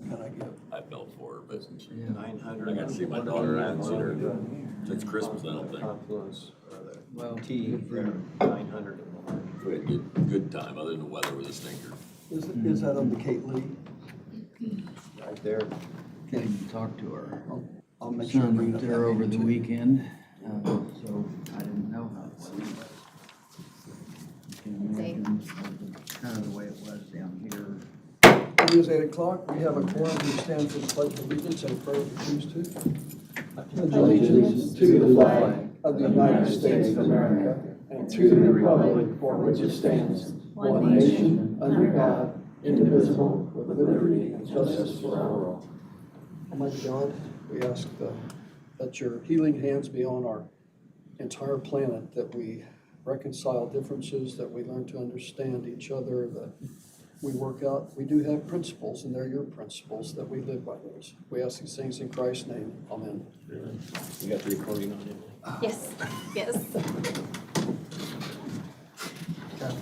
can I get? I fell for her, but Yeah. 900. I got to see my daughter. I haven't seen her since Christmas, I don't think. Confluence, Well, T there, 900. We had good time, other than the weather was a stinker. Is that on the Kate Lee? Right there. I can talk to her. I'll make sure. to Son bring it went up there that over the meeting, too. weekend, so I didn't know how it was. You can imagine kind of the way it was down here. It is 8 o'clock. We have a quorum to stand for the pledge of allegiance and prayer if you choose to. Pledge allegiance to the flag of the United States of America and to the republic for which it stands, one nation, under God, indivisible, with liberty and justice for all. Almighty God, we ask that your healing hands be on our entire planet, that we reconcile differences, that we learn to understand each other, that we work out, we do have principles, and they're your principles, that we live by those. We ask these things in Christ's name. Amen. You got the recording on it? Yes, yes.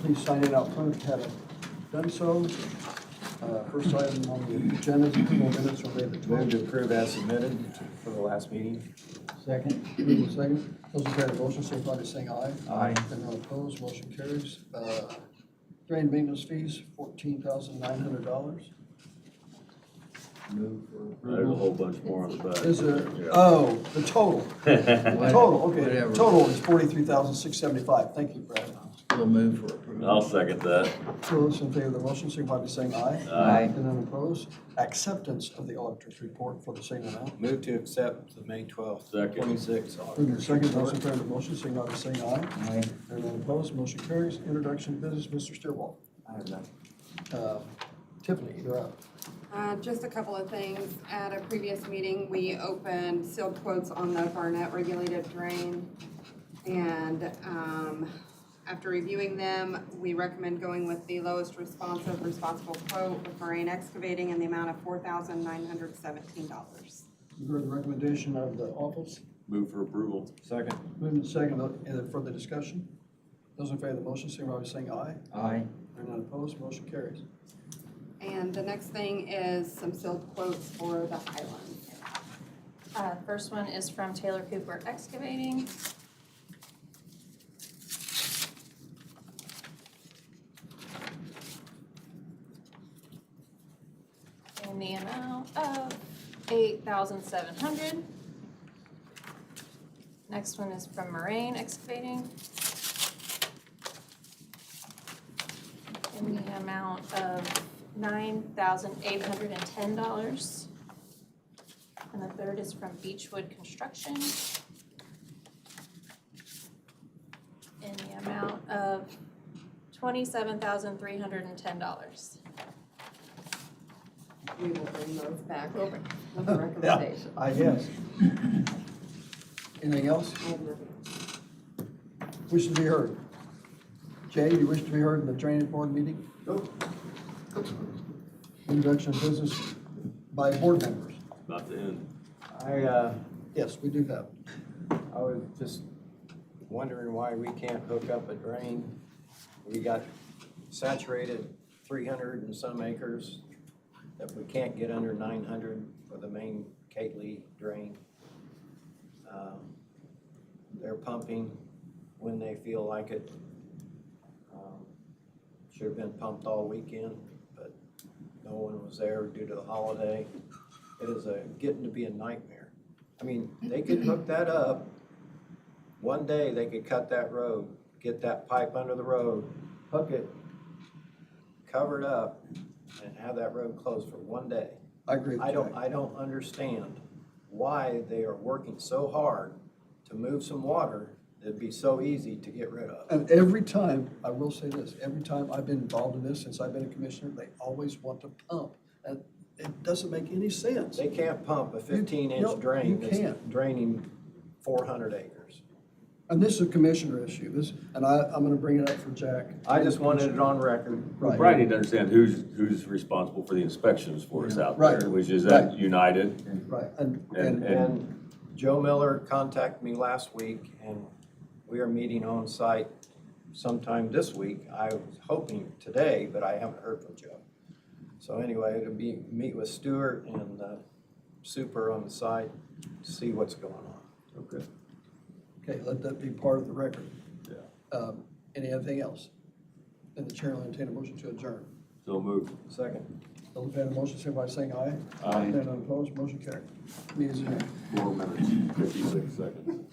Please sign it out front if you haven't done so. First item on the agenda is approval of minutes from May the Move 12th. to approve as submitted for the last meeting. Second? Move in second. Those in favor of the motion, signify by saying aye. Aye. And none opposed, motion carries. Drain maintenance fees, $14,900. Move for There's a approval. whole bunch more on the back. Is there, Yeah. oh, the total. Total, okay. Whatever. Total is $43,675. Thank you, Brad. Still move for approval. I'll second that. So those in favor of the motion, signify by saying aye. Aye. And none opposed. Acceptance of the auditor's report for the same amount. Move to accept the May 12th, Second. 26 Move in auditors second, those in report. favor of the motion, signify by saying aye. Aye. And none opposed, motion carries. Introduction of business, Mr. Steerwald. I have none. Tiffany, you're up. Just a couple of things. At a previous meeting, we opened sealed quotes on the Barnett regulated drain. And after reviewing them, we recommend going with the lowest responsible quote with Moraine Excavating in the amount of $4,917. You heard the recommendation of the office. Move for approval. Second. Move in second, any further discussion? Those in favor of the motion, signify by saying aye. Aye. And none opposed, motion carries. And the next thing is some sealed quotes for the Highlands. First one is from Taylor Cooper Excavating. In the amount of $8,700. Next one is from Moraine Excavating. In the amount of $9,810. And the third is from Beechwood Construction in the amount of $27,310. We will bring those back with a recommendation. I guess. Anything else? I have nothing else. Wish to be heard. Jay, you wish to be heard in the drainage board meeting? Nope. Introduction of business by board members. About to end. Yes, we do have. I was just wondering why we can't hook up a drain. We got saturated 300 and some acres that we can't get under 900 for the main Kate Lee drain. They're pumping when they feel like it. Should have been pumped all weekend, but no one was there due to the holiday. It is getting to be a nightmare. I mean, they could hook that up. One day they could cut that road, get that pipe under the road, hook it, cover it up, and have that road closed for one day. I agree with I Jay. don't understand why they are working so hard to move some water that'd be so easy to get rid of. And every time, I will say this, every time I've been involved in this, since I've been a commissioner, they always want to pump. And it doesn't make any sense. They can't pump a 15-inch no, drain you that's can't. draining 400 acres. And this is a commissioner issue, and I'm gonna bring it up for Jack. I just wanted it on record. We Right. probably need to understand who's responsible for the inspections for us out Right. there, which is Right. that United. Right, and And Joe Miller contacted me last week, and we are meeting on site sometime this week. I was hoping today, but I haven't heard from Joe. So anyway, it'll be, meet with Stewart and Super on the site, see what's going on. Okay. Okay, let that be part of the record. Yeah. Anything else? And the chair will entertain a motion to adjourn. So moved. Second. Those in favor of the motion, signify by saying aye. Aye. None opposed, motion carried. Meeting is adjourned. 4 minutes, 56 seconds.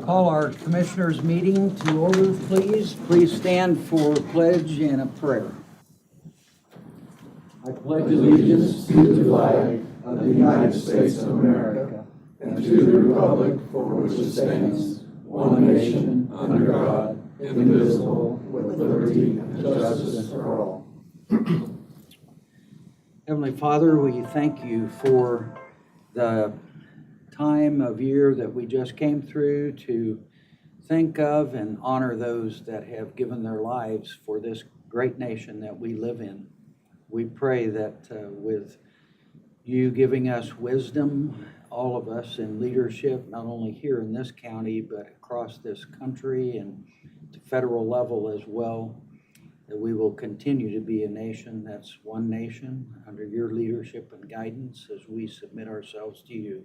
Call our commissioners' meeting to order, please. Please stand for pledge and a prayer. I pledge Allegiance to the flag of the United States of America and to the republic for which it stands, one nation, under God, indivisible, with liberty and justice for all. Heavenly Father, we thank you for the time of year that we just came through to think of and honor those that have given their lives for this great nation that we live in. We pray that with you giving us wisdom, all of us in leadership, not only here in this county, but across this country and to federal level as well, that we will continue to be a nation that's one nation under your leadership and guidance as we submit ourselves to you.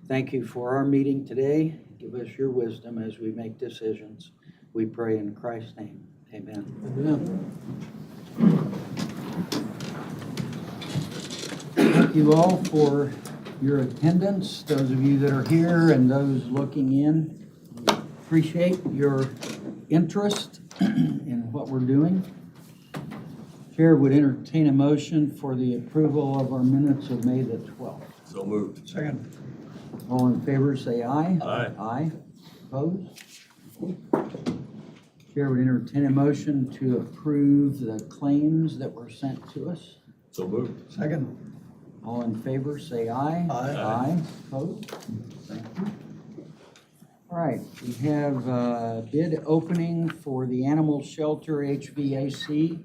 Thank you for our meeting today. Give us your wisdom as we make decisions. We pray in Christ's name. Amen. Amen. Thank you all for your attendance, those of you that are here and those looking in. We appreciate your interest in what we're doing. Chair would entertain a motion for the approval of our minutes of May the 12th. So moved. Second. All in favor, say aye. Aye. Aye. Opposed? Chair would entertain a motion to approve the claims that were sent to us. So moved. Second. All in favor, say aye. Aye. Aye. Opposed? Thank you. All right, we have a bid opening for the animal shelter HVAC.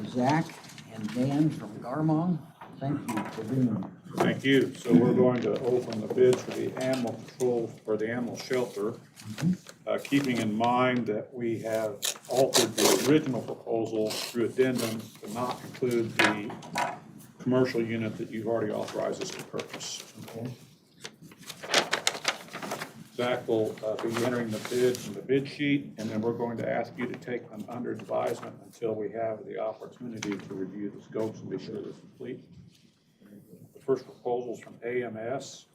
Zach and Dan from Garmong, thank you for being here. Thank you. So we're going to open the bids for the animal control, for the animal shelter, keeping in mind that we have altered the original proposal through addendums to not include the commercial unit that you've already authorized us to purchase. Okay. Zach will be entering the bids in the bid sheet, and then we're going to ask you to take them under advisement until we have the opportunity to review the scopes and be sure they're complete. The first proposal is from AMS.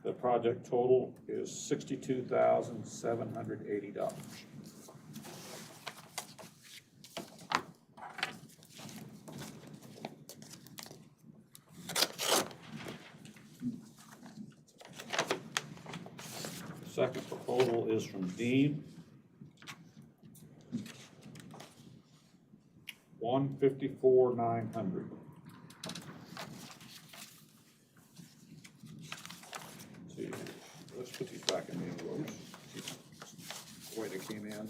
The project total is $62,780. The second proposal is from Dean. $154,900. See, let's put these back in the envelopes. The way they came in.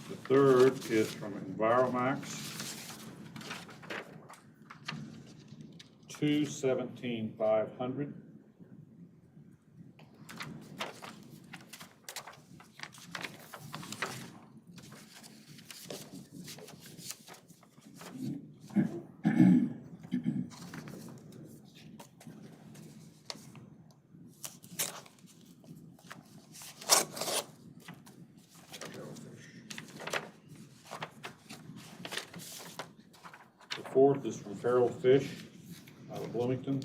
The third is from Enviromax. $217,500. The fourth is from Feral Fish out of Bloomington.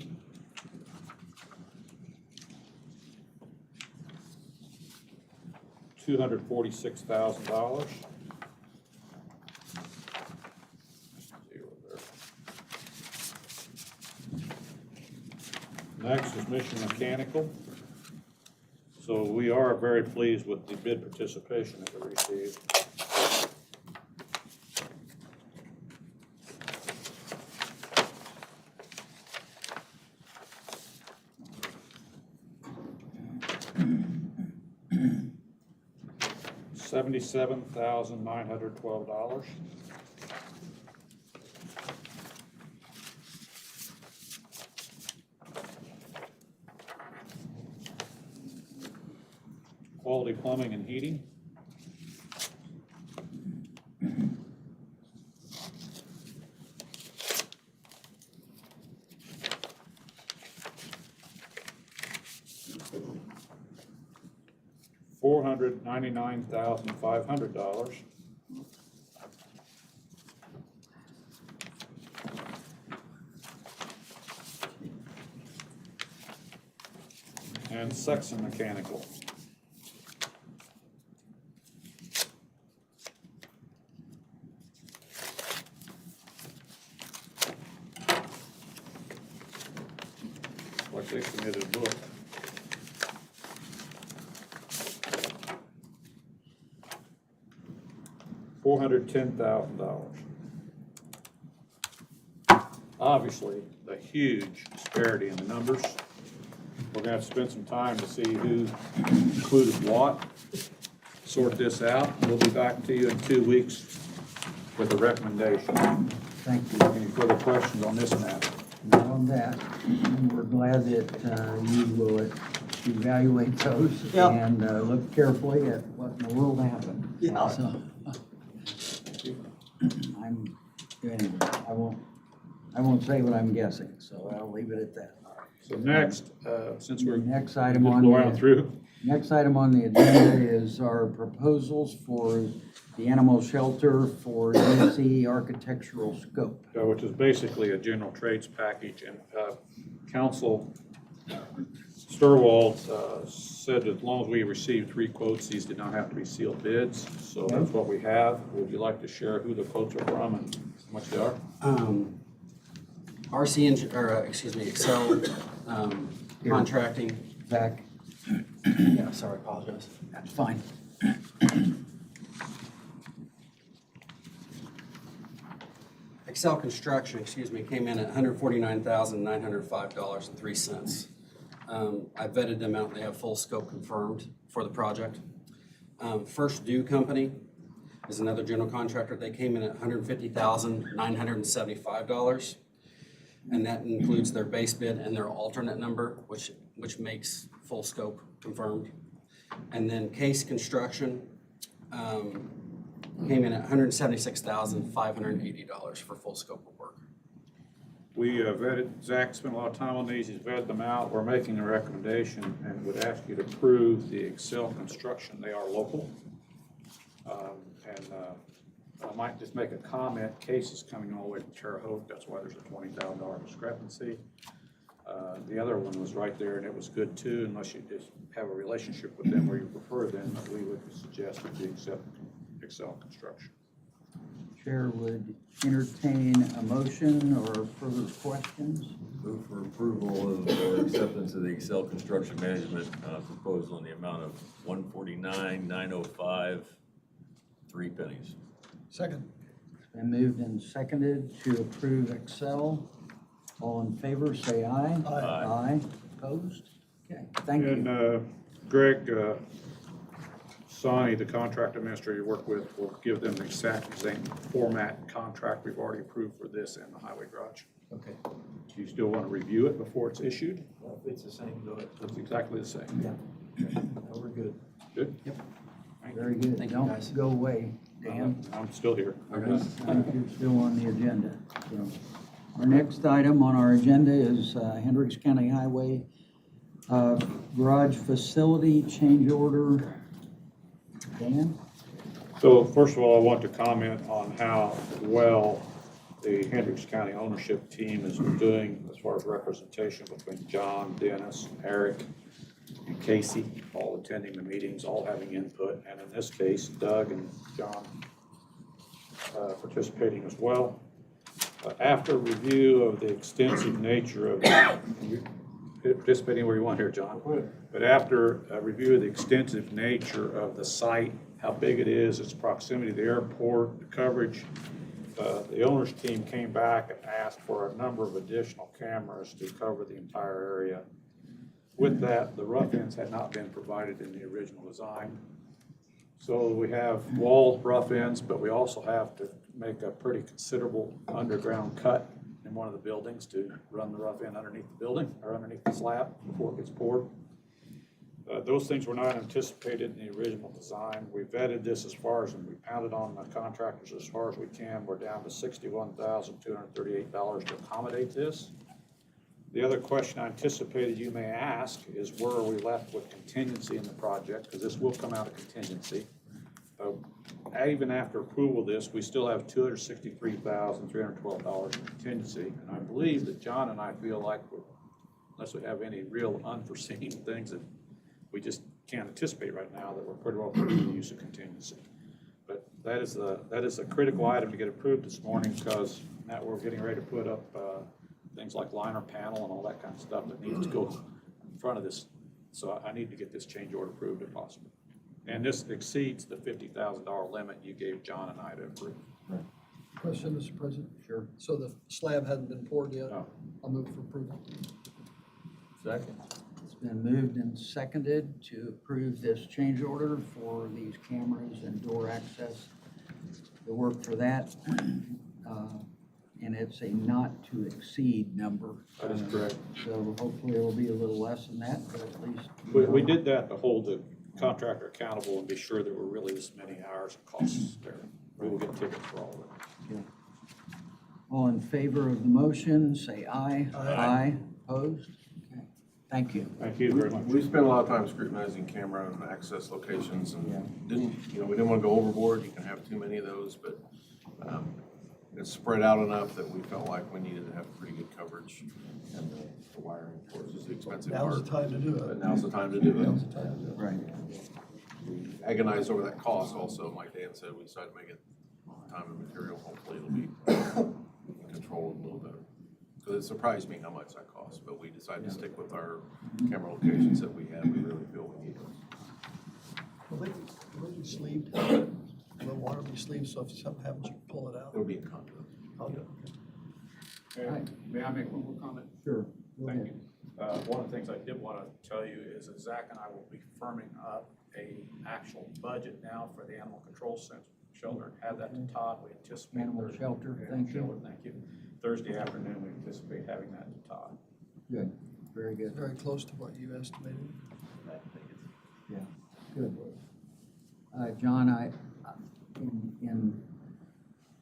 $246,000. Next is Mission Mechanical. So we are very pleased with the bid participation that we received. $77,912. Quality Plumbing and Heating. $499,500. And Sexton Mechanical. Like they submitted a book. $410,000. Obviously, a huge disparity in the numbers. We're gonna have to spend some time to see who included what, sort this out. We'll be back to you in 2 weeks with a recommendation. Thank you. Any further questions on this matter? Not on that. And we're glad that you will evaluate those Yeah. and look carefully at what in the world happened. Yeah. So, anyway, I won't say what I'm guessing, so I'll leave it at that. So next, since we're Next just item on going the, through, next item on the agenda is our proposals for the animal shelter for UC architectural scope. which is basically a general trades package, and Council Sturwald said that as long as we received 3 quotes, these did not have to be sealed bids, so that's what we have. Would you like to share who the quotes are from and how much they are? Excel Contracting. Zach, Yeah, sorry, apologize. that's fine. Excel Construction, came in at $149,905.03. I vetted them out, they have full scope confirmed for the project. First Due Company is another general contractor. They came in at $150,975. And that includes their base bid and their alternate number, which makes full scope confirmed. And then Case Construction came in at $176,580 for full scope of work. We vetted, Zach spent a lot of time on these, he's vetted them out. We're making a recommendation and would ask you to approve the Excel Construction. They are local. I might just make a comment. Case is coming all the way from Terre Haute. That's why there's a $20,000 discrepancy. The other one was right there, and it was good too, unless you just have a relationship with them or you prefer them. We would suggest that you accept Excel Construction. Chair would entertain a motion or further questions. Move for approval of or acceptance of the Excel Construction Management proposal in the amount of $149,905, 3 pennies. Second. It's been moved and seconded to approve Excel. All in favor, say aye. Aye. Aye. Opposed? Okay, thank you. And Greg Sonny, the contract administrator you work with, will give them the exact same format and contract we've already approved for this and the highway garage. Okay. Do you still want to review it before it's issued? Well, if it's the same, do it. It's exactly the same. Yeah, No, we're good. Good? Yep. very good. Thank you, Don't guys. go away, Dan. I'm still here. Okay. You're still on the agenda. So, our next item on our agenda is Hendricks County Highway garage facility change order. Dan? So first of all, I want to comment on how well the Hendricks County ownership team is doing as far as representation between John, Dennis, Eric, and Casey, all attending the meetings, all having input, and in this case, Doug and John participating as well. After review of the extensive nature of participating where you want here, John. But after a review of the extensive nature of the site, how big it is, its proximity to the airport, the coverage, the owner's team came back and asked for a number of additional cameras to cover the entire area. With that, the rough ends had not been provided in the original design. So we have wall rough ends, but we also have to make a pretty considerable underground cut in one of the buildings to run the rough end underneath the building or underneath the slab before it gets poured. Those things were not anticipated in the original design. We vetted this as far as, and we pounded on the contractors as far as we can. We're down to $61,238 to accommodate this. The other question I anticipated you may ask is where are we left with contingency in the project? Because this will come out of contingency. Even after approval of this, we still have $263,312 in contingency. And I believe that John and I feel like, unless we have any real unforeseen things that we just can't anticipate right now, that we're pretty well through the use of contingency. But that is a critical item to get approved this morning, because now we're getting ready to put up things like liner panel and all that kind of stuff that needs to go in front of this. So I need to get this change order approved if possible. And this exceeds the $50,000 limit you gave John and I to approve. Question, Mr. President? Sure. So the slab hadn't been poured yet? No. I'll move for approval. Second. It's been moved and seconded to approve this change order for these cameras and door access, the work for that. And it's a not to exceed number. That is correct. So hopefully it'll be a little less than that, but at least. We did that to hold the contractor accountable and be sure there were really this many hours and costs there. We will get tickets for all of it. Okay. All in favor of the motion, say aye. Aye. Opposed? Okay. Thank you. Thank you very much. We spent a lot of time scrutinizing camera and access locations and we didn't want to go overboard. You can have too many of those, but it's spread out enough that we felt like we needed to have pretty good coverage. And the wiring, of course, is the expensive part. Now's the time to do But it. now's the time to do it. Now's the time to do it. Right. We agonized over that cost also. Like Dan said, we decided to make it time and material. Hopefully it'll be controlled a little better. Because it surprised me how much that cost, but we decided to stick with our camera locations that we have. We really feel we need those. Will they be sleeved? Will the water be sleeved so if something happens, you can pull it out? It'll be in conduit. May I make one more comment? Sure. Go Thank ahead. you. One of the things I did want to tell you is that Zach and I will be firming up a actual budget now for the animal control shelter and have that to Todd. We anticipate. Animal Thursday- shelter, Animal thank you. shelter, Thank you. Thursday afternoon, we anticipate having that to Todd. Good. Very good. Very close to what you estimated. Yeah, good. John,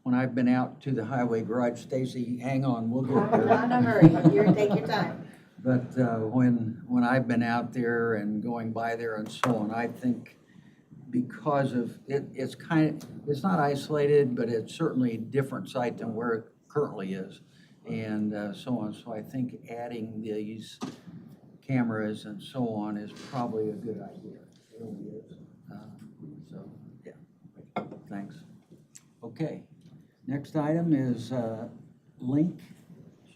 when I've been out to the highway garage, Stacy, hang on, we'll get there. Not in a hurry, take your time. But when I've been out there and going by there and so on, I think because of, it's not isolated, but it's certainly a different site than where it currently is. And so on, so I think adding these cameras and so on is probably a good idea. It really is. So, yeah, thanks. Okay, next item is link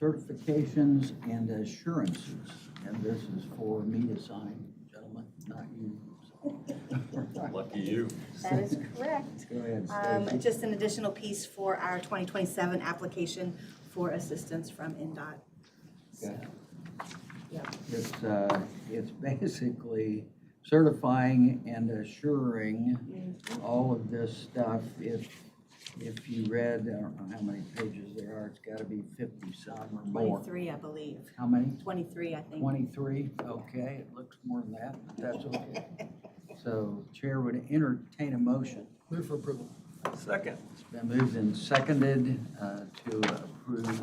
certifications and assurances. And this is for me to sign, gentlemen, not you. Lucky you. That is correct. Go ahead, Stacy. Just an additional piece for our 2027 application for assistance from NDOT. Okay. Yeah. It's basically certifying and assuring all of this stuff. If you read, I don't know how many pages there are, it's gotta be 50-some or more. 23, I believe. How many? 23, I think. 23, okay, it looks more than that, but that's okay. So Chair would entertain a motion. Move for approval. Second. It's been moved and seconded to approve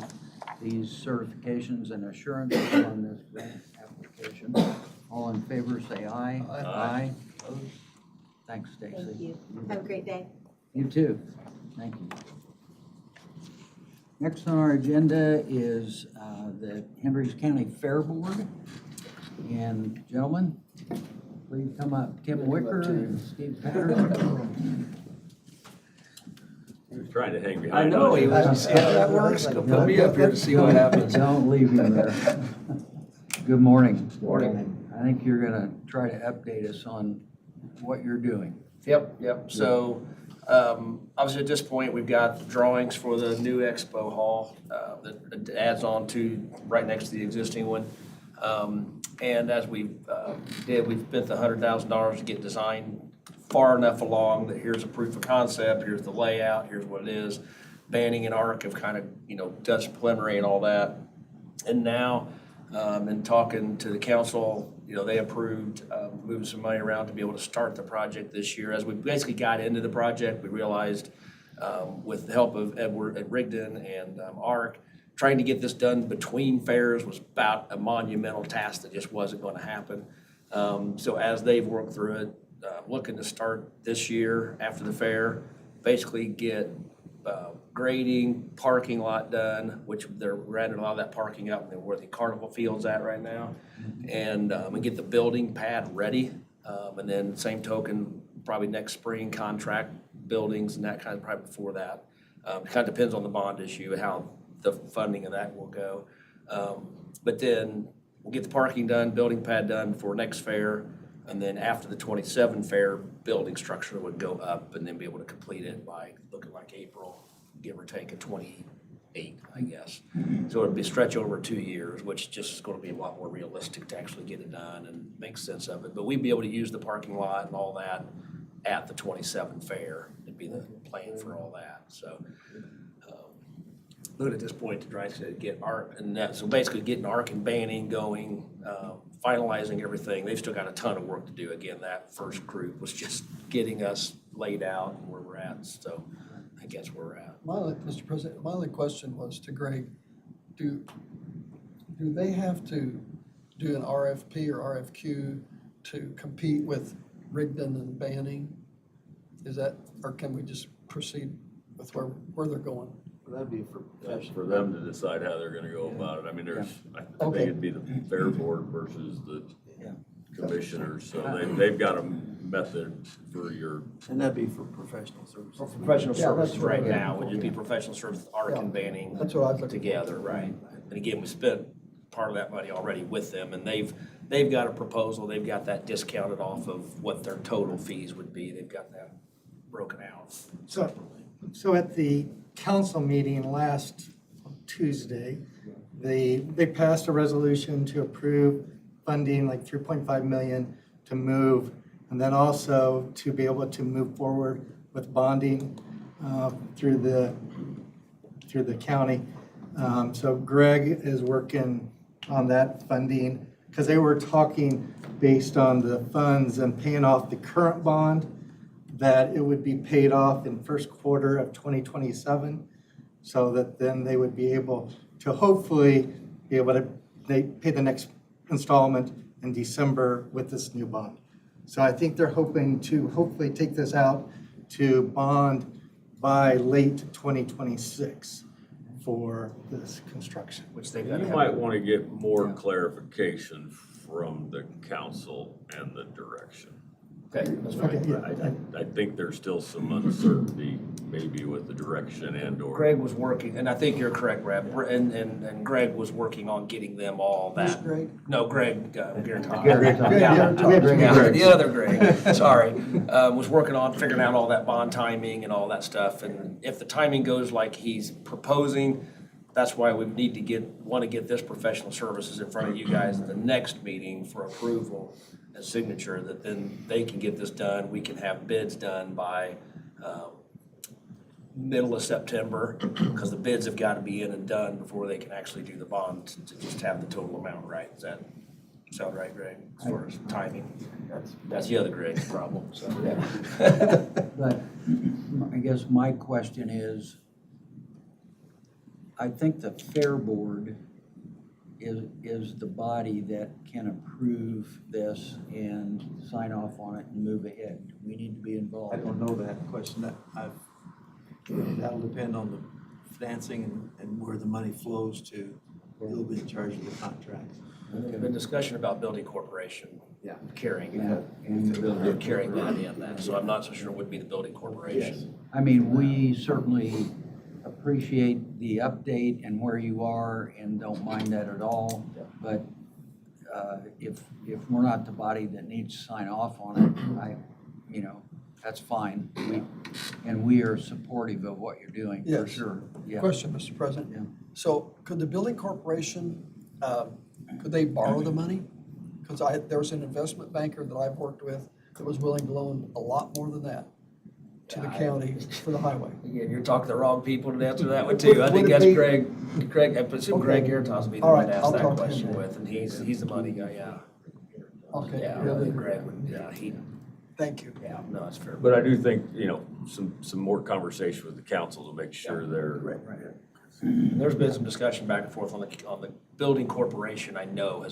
these certifications and assurances on this grant application. All in favor, say aye. Aye. Aye. Opposed? Thanks, Stacy. Thank you. Have a great day. You too. Thank you. Next on our agenda is the Hendricks County Fair Board. And gentlemen, please come up. Tim Wicker and Steve Patterson. He was trying to hang I behind. know, us. he was, see how that works? He'll put me up here to see what happens. Don't leave him there. Good morning. Morning. I think you're gonna try to update us on what you're doing. Yep. So, obviously at this point, we've got the drawings for the new expo hall, that adds on to, right next to the existing one. And as we we've spent the $100,000 to get design far enough along that here's a proof of concept, here's the layout, here's what it is. Banning and Arc have kind of, done some preliminary and all that. And now, in talking to the council, they approved moving some money around to be able to start the project this year. As we basically got into the project, we realized with the help of Edward at Rigdon and Arc, trying to get this done between fairs was about a monumental task that just wasn't gonna happen. So as they've worked through it, looking to start this year after the fair, basically get grading, parking lot done, which they're renting a lot of that parking up where the carnival field's at right now. And get the building pad ready. And then same token, probably next spring, contract buildings and that kind of, probably before that. It kind of depends on the bond issue, how the funding of that will go. But then we'll get the parking done, building pad done for next fair. And then after the 27 fair, building structure would go up and then be able to complete it by looking like April, give or take, a 28, I guess. So it'd be stretch over 2 years, which just is gonna be a lot more realistic to actually get it done and make sense of it. But we'd be able to use the parking lot and all that at the 27 fair. It'd be the plan for all that, so. Look, at this point to try to get ARC, and that, so basically getting ARC and banning going, finalizing everything. They've still got a ton of work to do. Again, that first group was just getting us laid out and where we're at, so I guess where we're at. Mr. President, my only question was to Greg, do they have to do an RFP or RFQ to compete with Rigdon and Banning? Is that, or can we just proceed with where they're going? That'd be that's for them to decide how they're gonna go about it. I mean, I think Okay. it'd be the fair board versus the Yeah. commissioners, so they've got a method for your. And that'd be for professional services. For professional Yeah, that's services what right I'm now, looking would just be for. professional services, ARC and banning That's what I was looking for. together, right? And again, we spent part of that money already with them, and they've got a proposal, they've got that discounted off of what their total fees would be, they've got that broken out. So at the council meeting last Tuesday, they passed a resolution to approve funding like 3.5 million to move, and then also to be able to move forward with bonding through the county. So Greg is working on that funding, because they were talking based on the funds and paying off the current bond, that it would be paid off in first quarter of 2027, so that then they would be able to hopefully be able to pay the next installment in December with this new bond. So I think they're hoping to hopefully take this out to bond by late 2026 for this construction. Which they've You got to have. might wanna get more clarification from the council and the direction. Okay, that's fine. Okay, yeah. I think there's still some uncertainty maybe with the direction and/or. Greg was working, and I think you're correct, Brad, and Greg was working on getting them all Who's that. Greg? No, Greg, Garrett. Greg. Yeah, the other Greg, sorry, was working on figuring out all that bond timing and all that stuff. And if the timing goes like he's proposing, that's why we need to want to get this professional services in front of you guys at the next meeting for approval and signature, that then they can get this done. We can have bids done by middle of September, because the bids have got to be in and done before they can actually do the bond to just have the total amount right. Does that sound right, Greg, as far as timing? That's the other Greg's problem, so. But I guess my question is, I think the fair board is the body that can approve this and sign off on it and move ahead. We need to be involved. I don't know that question. That'll depend on the financing and where the money flows to. Who'll be in charge of the contracts. There's been discussion about building corporation. Yeah. Carrying Yeah, that, and carrying that in that, so I'm not so sure it would be the building corporation. I mean, we certainly appreciate the update and where you are and don't mind that at all. But if we're not the body that needs to sign off on it, that's fine. We are supportive of what you're doing, for Yes. sure. Yeah. Question, Mr. President. Yeah. So could the building corporation, could they borrow the money? Because there was an investment banker that I've worked with that was willing to loan a lot more than that to the county for the highway. Again, you're talking to the wrong people to answer that one too. I think Would it that's be- Greg, I presume Greg Airtos would be the All one right, to I'll ask that talk to him question then. with, and he's the money guy, yeah. Okay, Yeah, I really? think Greg would, yeah, Thank you. yeah, no, that's fair. But I do think, some more conversation with the council to make sure they're And there's been some discussion back and forth on the building corporation, I know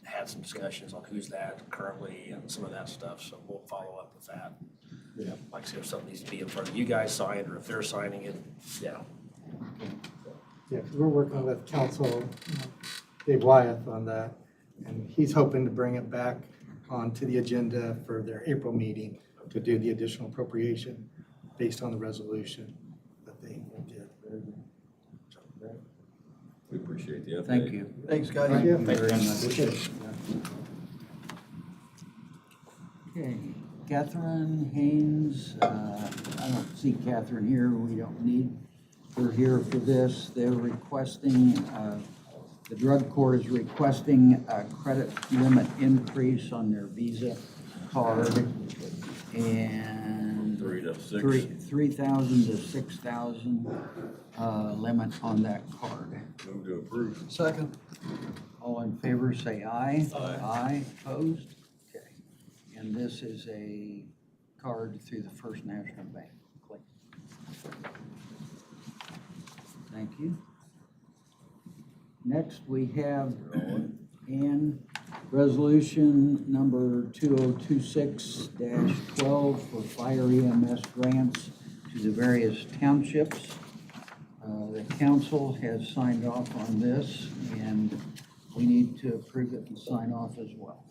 had some discussions on who's that currently and some of that stuff, so we'll follow up with that. Yeah. Like I said, if something needs to be in front of you guys signed, or if they're signing it, yeah. Yeah, 'cause we're working with Council Dave Wyeth on that, and he's hoping to bring it back onto the agenda for their April meeting to do the additional appropriation based on the resolution that they did. We appreciate the update. Thank you. Thanks, guys. Thank you Yeah. very much. Okay, Catherine Haynes, I don't see Catherine here, we don't need her here for this. They're requesting, the drug court is requesting a credit limit increase on their Visa card, and 3 to 6. 3,000 to 6,000 limit on that card. Move to approve. Second. All in favor, say aye. Aye. Aye, opposed? Okay. And this is a card through the First National Bank. Click. Thank you. Next, we have, Ann, resolution number 2026-12 for fire EMS grants to the various townships. The council has signed off on this, and we need to approve it and sign off as well.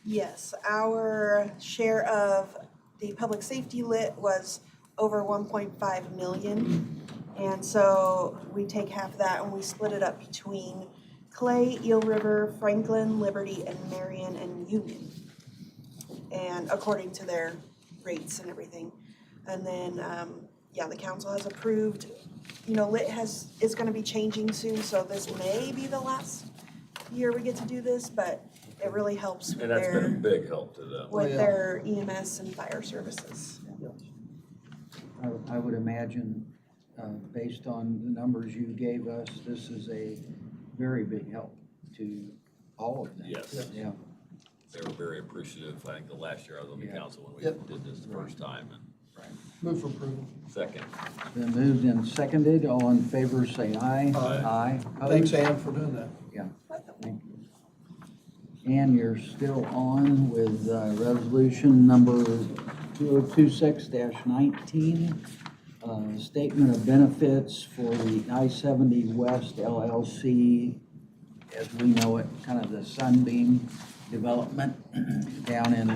Yes, our share of the public safety lit was over 1.5 million. And so we take half of that and we split it up between Clay, Eel River, Franklin, Liberty, and Marion and Union. And according to their rates and everything. And then, the council has approved, lit is gonna be changing soon, so this may be the last year we get to do this, but it really helps with And that's been a their, big help to them. with yeah. their EMS and fire services. I would imagine, based on the numbers you gave us, this is a very big help to all of them. Yes. Yeah. They were very appreciative. I think the last year I was on the Yeah. council when we Yep. did this the first time. And Move for approval. second, Been moved and seconded. All in favor, say aye. Aye. Aye. Thanks, Opposed? Ann, for doing that. Yeah. Thank you. And you're still on with resolution number 2026-19, statement of benefits for the I-70 West LLC, as we know it, kind of the Sunbeam development down in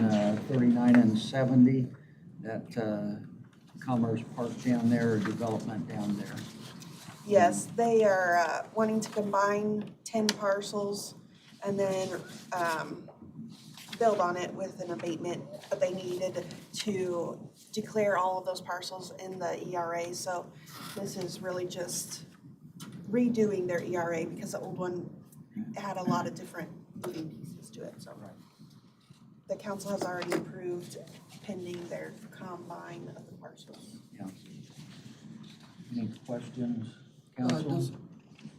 39 and 70, that Commerce Park down there, or development down there. Yes, they are wanting to combine 10 parcels and then build on it with an abatement, but they needed to declare all of those parcels in the ERA, so this is really just redoing their ERA because the old one had a lot of different moving pieces to it, so. The council has already approved pending their combine of the parcels. Yeah. Any questions, council?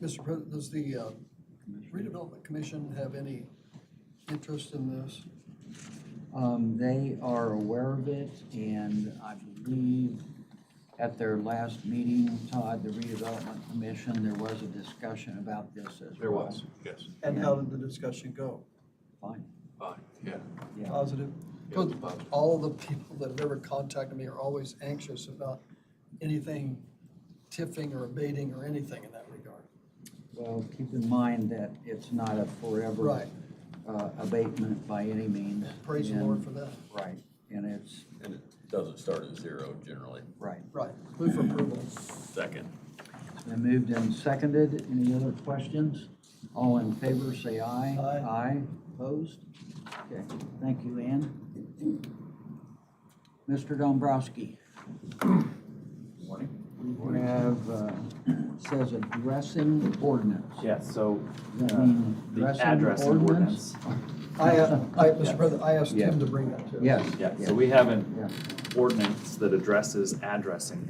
Mr. President, does the redevelopment commission have any interest in this? They are aware of it, and I believe at their last meeting, Todd, the redevelopment commission, there was a discussion about this as well. There was, yes. And how did the discussion go? Fine. Fine, yeah. Yeah. Positive? Yeah, it's positive. All the people that have ever contacted me are always anxious about anything tiffing or abating or anything in that regard. Well, keep in mind that it's not a forever Right. abatement by any means. Praise the Lord for that. Right, and it's, and it doesn't start at 0 generally. right. Right. Move for approval. Second. Been moved and seconded. Any other questions? All in favor, say aye. Aye. Aye. Opposed? Okay, thank you, Ann. Mr. Dombrowski. Morning. We have, says addressing ordinance. Yes, so Does that mean the addressing addressing ordinance. Mr. President, I asked Yeah. him to bring that to us. Yes. Yeah, so we have an Yeah. ordinance that addresses addressing.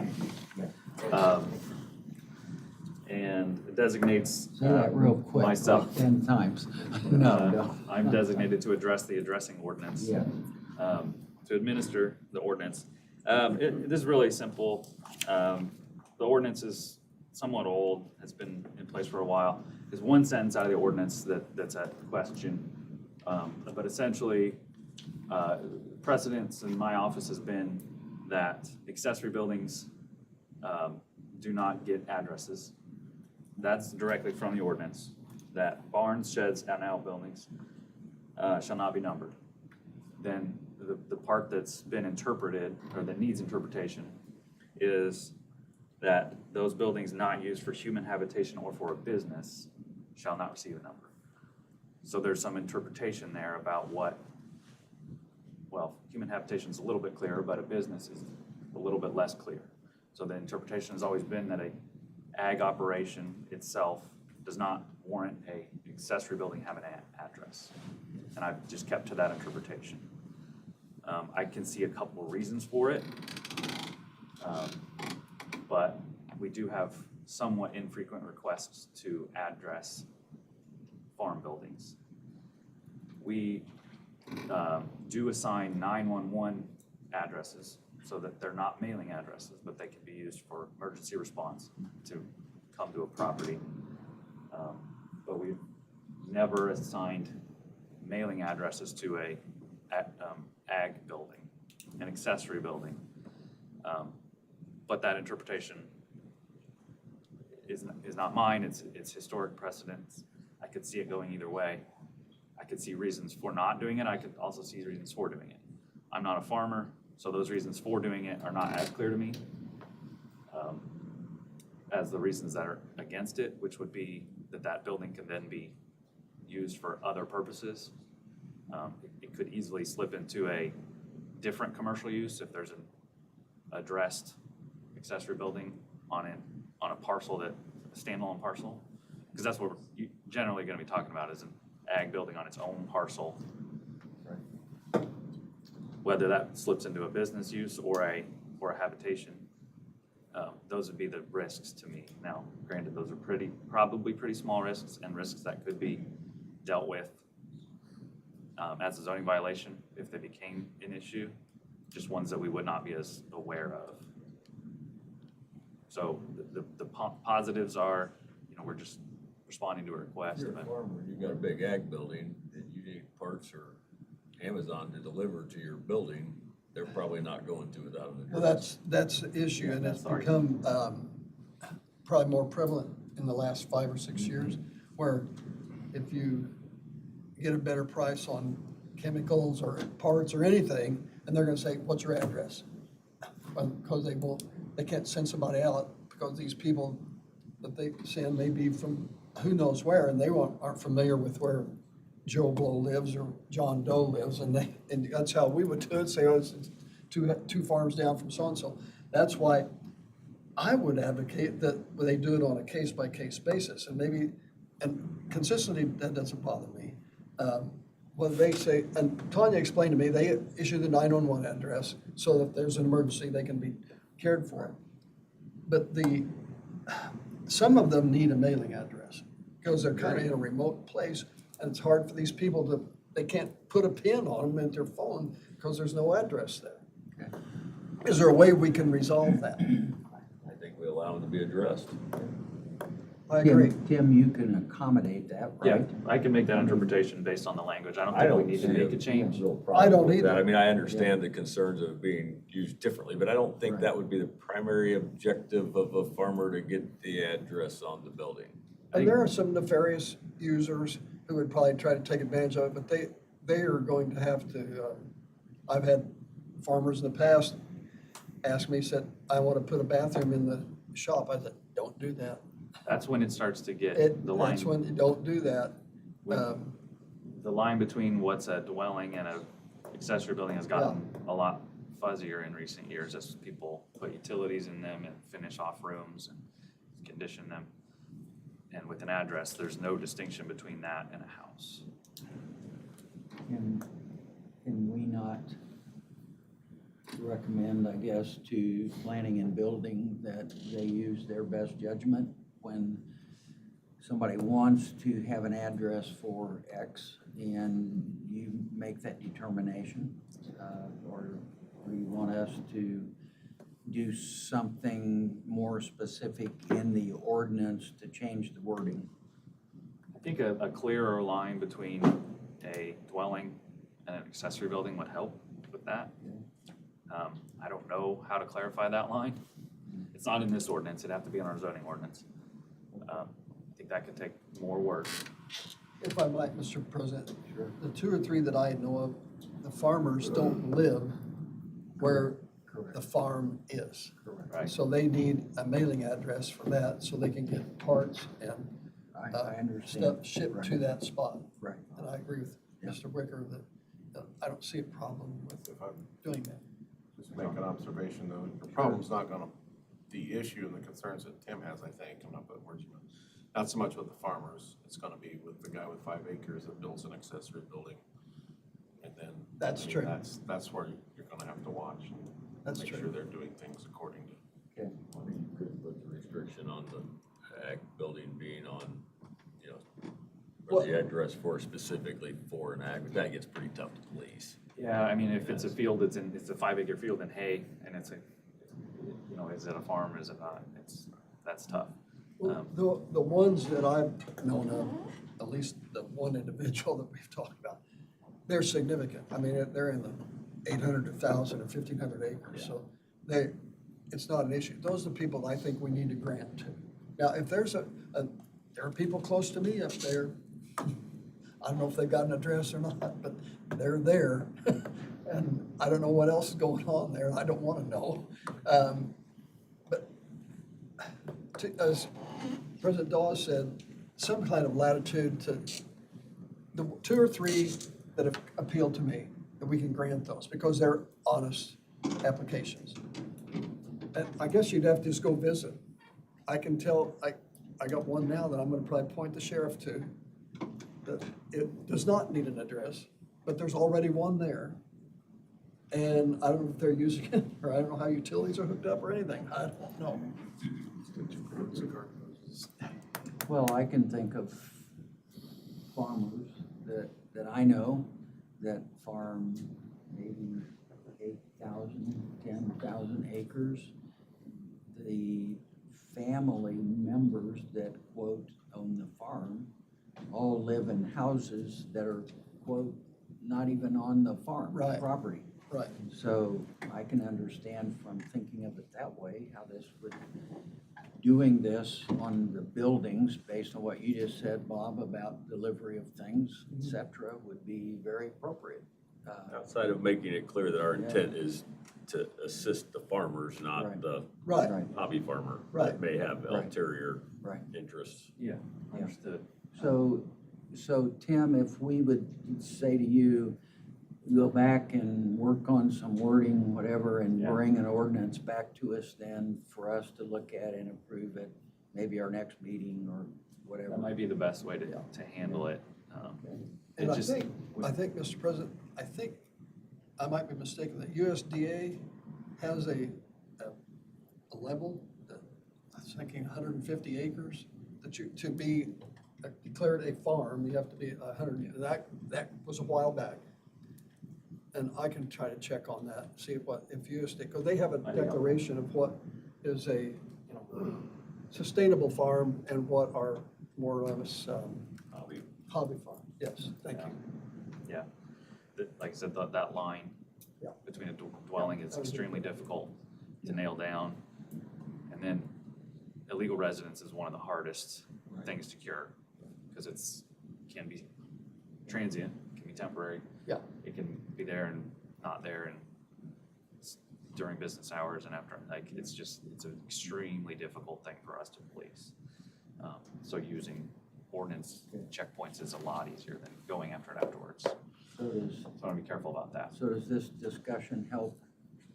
And it designates Say that real quick, myself. like 10 times. No. I'm designated to address the addressing ordinance. Yeah. To administer the ordinance. This is really simple. The ordinance is somewhat old, has been in place for a while. There's one sentence out of the ordinance that's at question. But essentially, precedence in my office has been that accessory buildings do not get addresses. That's directly from the ordinance, that barns, sheds, and outbuildings shall not be numbered. Then the part that's been interpreted, or that needs interpretation, is that those buildings not used for human habitation or for a business shall not receive a number. So there's some interpretation there about what, well, human habitation is a little bit clearer, but a business is a little bit less clear. So the interpretation has always been that a ag operation itself does not warrant a accessory building have an address. And I've just kept to that interpretation. I can see a couple of reasons for it, but we do have somewhat infrequent requests to address farm buildings. We do assign 911 addresses so that they're not mailing addresses, but they can be used for emergency response to come to a property. But we've never assigned mailing addresses to a ag building, an accessory building. But that interpretation is not mine, it's historic precedence. I could see it going either way. I could see reasons for not doing it. I could also see reasons for doing it. I'm not a farmer, so those reasons for doing it are not as clear to me as the reasons that are against it, which would be that building can then be used for other purposes. It could easily slip into a different commercial use if there's an addressed accessory building on a parcel, a standalone parcel, because that's what we're generally going to be talking about, is an ag building on its own parcel. Right. Whether that slips into a business use or a habitation, those would be the risks to me. Now, granted, those are probably pretty small risks, and risks that could be dealt with as a zoning violation if they became an issue, just ones that we would not be as aware of. So the positives are, we're just responding to a request. If you're a farmer, you've got a big ag building, and you need parts or Amazon to deliver to your building, they're probably not going to without an address. Well, that's the issue, and it's become probably more prevalent in the last 5 or 6 years, where if you get a better price on chemicals or parts or anything, and they're gonna say, what's your address? Because they can't send somebody out, because these people that they send may be from who knows where, and they aren't familiar with where Joe Blow lives or John Doe lives, and that's how we would do it, say, oh, it's two farms down from so-and-so. That's why I would advocate that they do it on a case-by-case basis, and consistently, that doesn't bother me. Whether they say, and Tanya explained to me, they issue the 911 address so that if there's an emergency, they can be cared for. But some of them need a mailing address because they're kind of in a remote place, and it's hard for these people they can't put a pin on them at their phone because there's no address there. Okay. Is there a way we can resolve that? I think we allow them to be addressed. I agree. Tim, you can accommodate that, Yeah, right? I can make that interpretation based on the language. I don't think we need to make a change. I don't either. I mean, I understand the concerns of being used differently, but I don't think that would be the primary objective of a farmer to get the address on the building. And there are some nefarious users who would probably try to take advantage of it, but they are going to have to, I've had farmers in the past ask me, said, I want to put a bathroom in the shop. I said, don't do that. That's when it starts to get the line. That's when you don't do that. The line between what's a dwelling and a accessory building has gotten a lot fuzzier in recent years as people put utilities in them and finish off rooms and condition them. And with an address, there's no distinction between that and a house. Can we not recommend, I guess, to planning and building that they use their best judgment when somebody wants to have an address for X and you make that determination? Or do you want us to do something more specific in the ordinance to change the wording? I think a clearer line between a dwelling and an accessory building would help with that. I don't know how to clarify that line. It's not in this ordinance, it'd have to be in our zoning ordinance. I think that could take more work. If I might, Mr. President, the two or three that I know of, the farmers don't live where the farm is. Right. So they need a mailing address for that, so they can get parts and I understand. stuff shipped to Right. that spot. Right. And I agree with Mr. Wicker that I don't see a problem with If I doing that. just make an observation though, the problem's not gonna, the issue and the concerns that Tim has, I think, I'm not putting words in your mouth, not so much with the farmers, it's gonna be with the guy with 5 acres that builds an accessory building. And then. That's true. That's where you're gonna have to watch and That's make true. sure they're doing things according to. Okay. I mean, you could put the restriction on the ag building being on, you know, or the address for specifically for an ag, but that gets pretty tough to police. Yeah, I mean, if it's a field it's a 5-acre field in hay, and it's a, you know, is it a farm, is it not? That's tough. Well, the ones that I've known of, at least the one individual that we've talked about, they're significant. I mean, they're in the 800 to 1,000 or 1,500 acres, so it's not an issue. Those are the people I think we need to grant to. Now, if there's there are people close to me up there, I don't know if they've got an address or not, but they're there. And I don't know what else is going on there, and I don't want to know. But as President Dawes said, some kind of latitude to, the 2 or 3 that have appealed to me, that we can grant those, because they're honest applications. And I guess you'd have to just go visit. I can tell, I got one now that I'm gonna probably point the sheriff to, that it does not need an address, but there's already one there. And I don't know if they're using it, or I don't know how utilities are hooked up or anything, I don't know. Well, I can think of farmers that I know that farm maybe 8,000, 10,000 acres. The family members that, quote, own the farm all live in houses that are, quote, not even on the farm property. Right. So I can understand from thinking of it that way, how this would, doing this on the buildings, based on what you just said, Bob, about delivery of things, et cetera, would be very appropriate. Outside of making it clear that our intent is to assist the farmers, not the hobby farmer that may have ulterior interests. Yeah, understood. So Tim, if we would say to you, go back and work on some wording, whatever, and bring an ordinance back to us then for us to look at and approve it, maybe our next meeting or whatever. That might be the best way to handle it. And I think, Mr. President, I might be mistaken, that USDA has a level that, I was thinking 150 acres, that to be declared a farm, you have to be 100, that was a while back. And I can try to check on that, see if USDA, because they have a declaration of what is a, sustainable farm and what are more or less, hobby farm. Yes, thank you. Yeah, like I said, that line between a dwelling is extremely difficult to nail down. And then illegal residence is one of the hardest things to cure, because can be transient, can be temporary. Yeah. It can be there and not there, and during business hours and after, it's an extremely difficult thing for us to police. So using ordinance checkpoints is a lot easier than going after it afterwards. So I want to be careful about that. So does this discussion help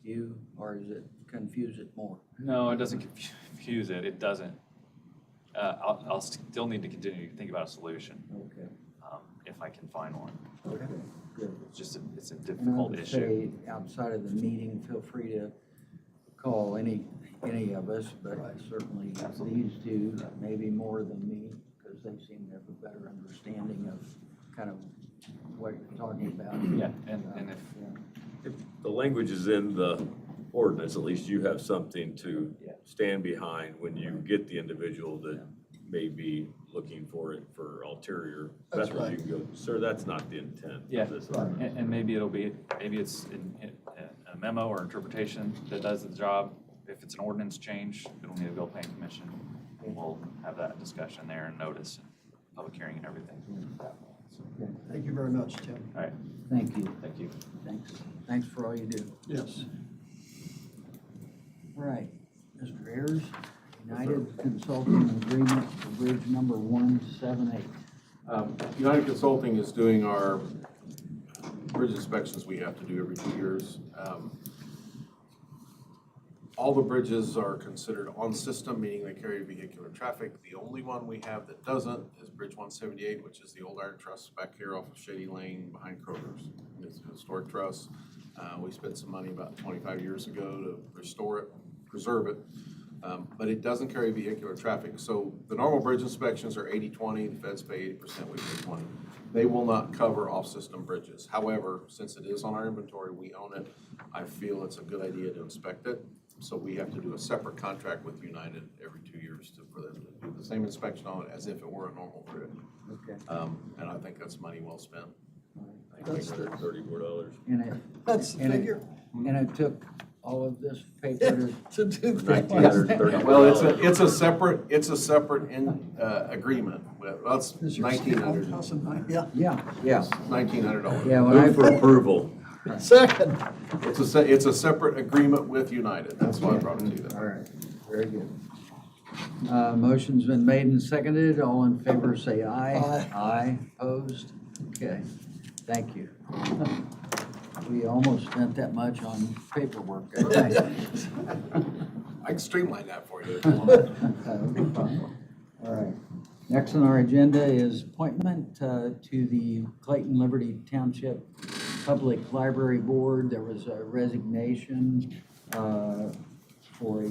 you, or does it confuse it more? No, it doesn't confuse it. It doesn't. I'll still need to continue to think about a solution. Okay. If I can find one. Okay, good. It's a And I difficult would issue. say, outside of the meeting, feel free to call any of us, but certainly these two, maybe more than me, because they seem to have a better understanding of kind of what you're talking about. Yeah, and if If the language is in the ordinance, at least you have something to stand behind when you get the individual that may be looking for it for ulterior. That's where you right. can go, sir, that's not the intent Yeah. of this. And maybe maybe it's in a memo or interpretation that does the job. If it's an ordinance change, it'll need to go planning commission. We'll have that discussion there and notice and public hearing and everything. Thank you very much, Tim. All right, Thank you. thank you. Thanks for all you do. Yes. All right, Mr. Ayers, United Consulting Agreement for Bridge number 178. United Consulting is doing our bridge inspections we have to do every 2 years. All the bridges are considered on system, meaning they carry vehicular traffic. The only one we have that doesn't is Bridge 178, which is the old iron truss back here off of Shady Lane behind Kroger's. It's a historic truss. We spent some money about 25 years ago to restore it, preserve it. But it doesn't carry vehicular traffic. So the normal bridge inspections are 80-20, the feds pay 80%, we pay 20. They will not cover off-system bridges. However, since it is on our inventory, we own it, I feel it's a good idea to inspect it. So we have to do a separate contract with United every 2 years for them to do the same inspection on it as if it were a normal bridge. Okay. And I think that's money well spent. That's the- $34. That's the figure. And it took all of this paper To do that. $1,930. Well, it's a separate agreement. Well, it's Is your $1,900. house in mine? Yeah. Yeah. $1,900. Yeah, when I Move for approval. Second. It's a separate agreement with United. That's why I brought it to you. All right, very good. Motion's been made and seconded. All in favor, say aye. Aye. Aye, opposed? Okay, thank you. We almost spent that much on paperwork, I think. I can streamline that for you. That'll be fine. All right. Next on our agenda is appointment to the Clayton Liberty Township Public Library Board. There was a resignation for a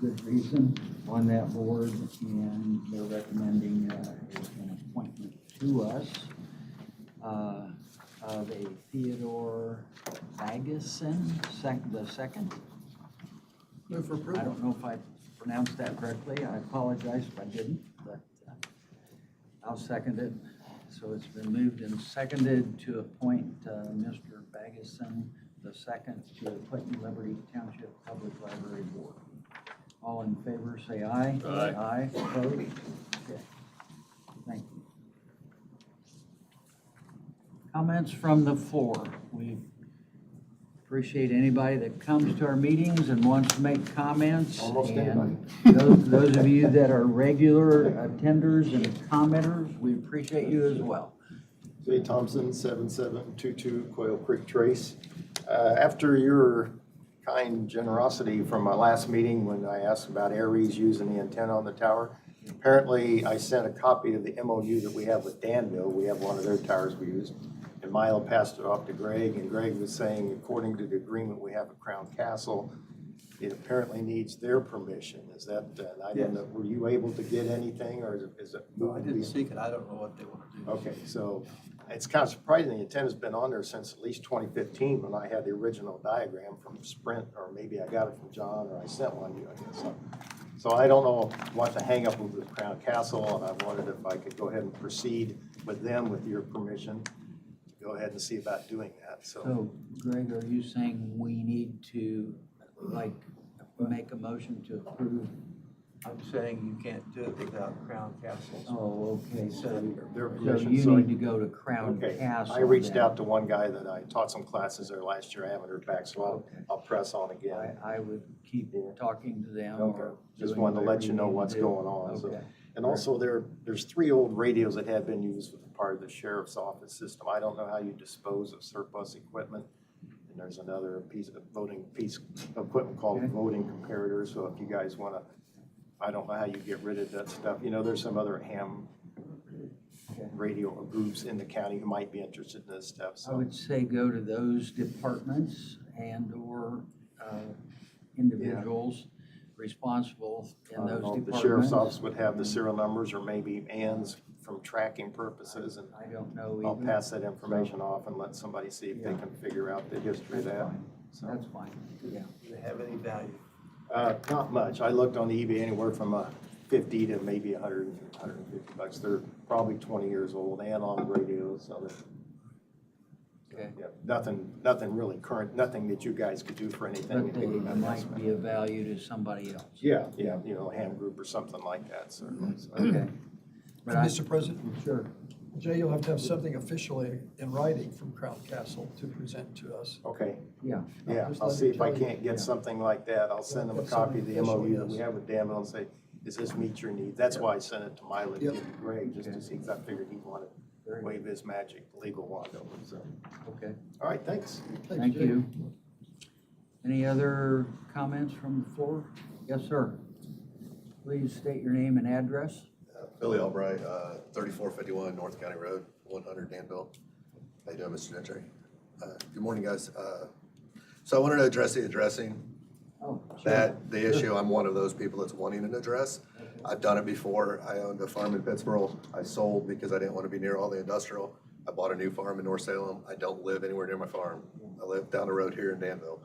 good reason on that board, and they're recommending an appointment to us of a Theodore Baguson, the second. Move for I approval. don't know if I pronounced that correctly. I apologize if I didn't, but I'll second it. So it's been moved and seconded to appoint Mr. Baguson the second to the Clayton Liberty Township Public Library Board. All in favor, say aye. Aye. Aye, opposed? Okay. Thank you. Comments from the floor. We appreciate anybody that comes to our meetings and wants to make comments. Almost And those of you that are regular attenders and commenters, we appreciate you as well. Jay Thompson, 7722 Quail Creek Trace. After your kind generosity from my last meeting when I asked about Aries using the antenna on the tower, apparently I sent a copy of the MOU that we have with Danville. We have one of their towers we use. And Milo passed it off to Greg, and Greg was saying, according to the agreement we have at Crown Castle, it apparently needs their permission. Is that, I didn't know, were you able to get anything, or is it? No, I didn't seek it. I don't know what they want to do. Okay, so it's kind of surprising. The antenna's been on there since at least 2015 when I had the original diagram from Sprint, or maybe I got it from John, or I sent one to you, I guess. So I don't know what the hang up was with Crown Castle, and I wondered if I could go ahead and proceed with them with your permission. Go ahead and see about doing that, So Greg, are you saying we need to, like, make a motion to approve? I'm saying you can't do it without Crown Castle. Oh, okay, so their so permission. you need to go to Crown Okay, Castle. I reached then. out to one guy that I taught some classes there last year. I haven't heard back, so Okay. I'll press on again. I would keep talking to them Okay. or. Just doing wanted to let whatever you know need to what's do. going on. So, Okay. and also there's 3 old radios that have been used with part of the sheriff's office system. I don't know how you dispose of surplus equipment. And there's another piece of equipment called Okay. voting comparator. So if you guys want to, I don't know how you get rid of that stuff. You know, there's some other ham radio groups in the county who might be interested in this stuff. I So would say go to those departments and/or individuals responsible in I don't those know if departments. the sheriff's office would have the serial numbers, or maybe Ann's from tracking purposes, and I don't know I'll either. pass that information off and let somebody see if they Yeah. can figure out the history of That's that. fine. So, That's fine, yeah. Do they have any value? not much. I looked on eBay anywhere from 50 to maybe 100, 150 bucks. They're probably 20 years old, analog radios, so Okay. yeah, nothing really current, nothing that you guys could do for anything. But they might be of value to somebody else. Yeah, a hand group or something like that, certainly. So. Okay. But I, Mr. President, sure, Jay, you'll have to have something officially in writing from Crown Castle to present to us. Okay, yeah. yeah, Just I'll let see me if I tell you. can't get something like that. I'll send them a Get copy of something the official, MOU that we yes. have with Danville and say, does this meet your needs? That's why I sent it to Miley, to Yep. give to Greg, just to see, because I figured he'd want to wave his magic legal wand over, so. Okay, All right, thanks. Thanks, thank Jay. you. Any other comments from the floor? Yes, sir. Please state your name and address. Billy Albright, 3451 North County Road, 100 Danville. How you doing, Mr. Gentry? Good morning, guys. So I wanted to address the addressing. Oh, sure. The issue, I'm one of those people that's wanting an address. I've done it before. I owned a farm in Pittsburgh. I sold because I didn't want to be near all the industrial. I bought a new farm in North Salem. I don't live anywhere near my farm. I live down the road here in Danville.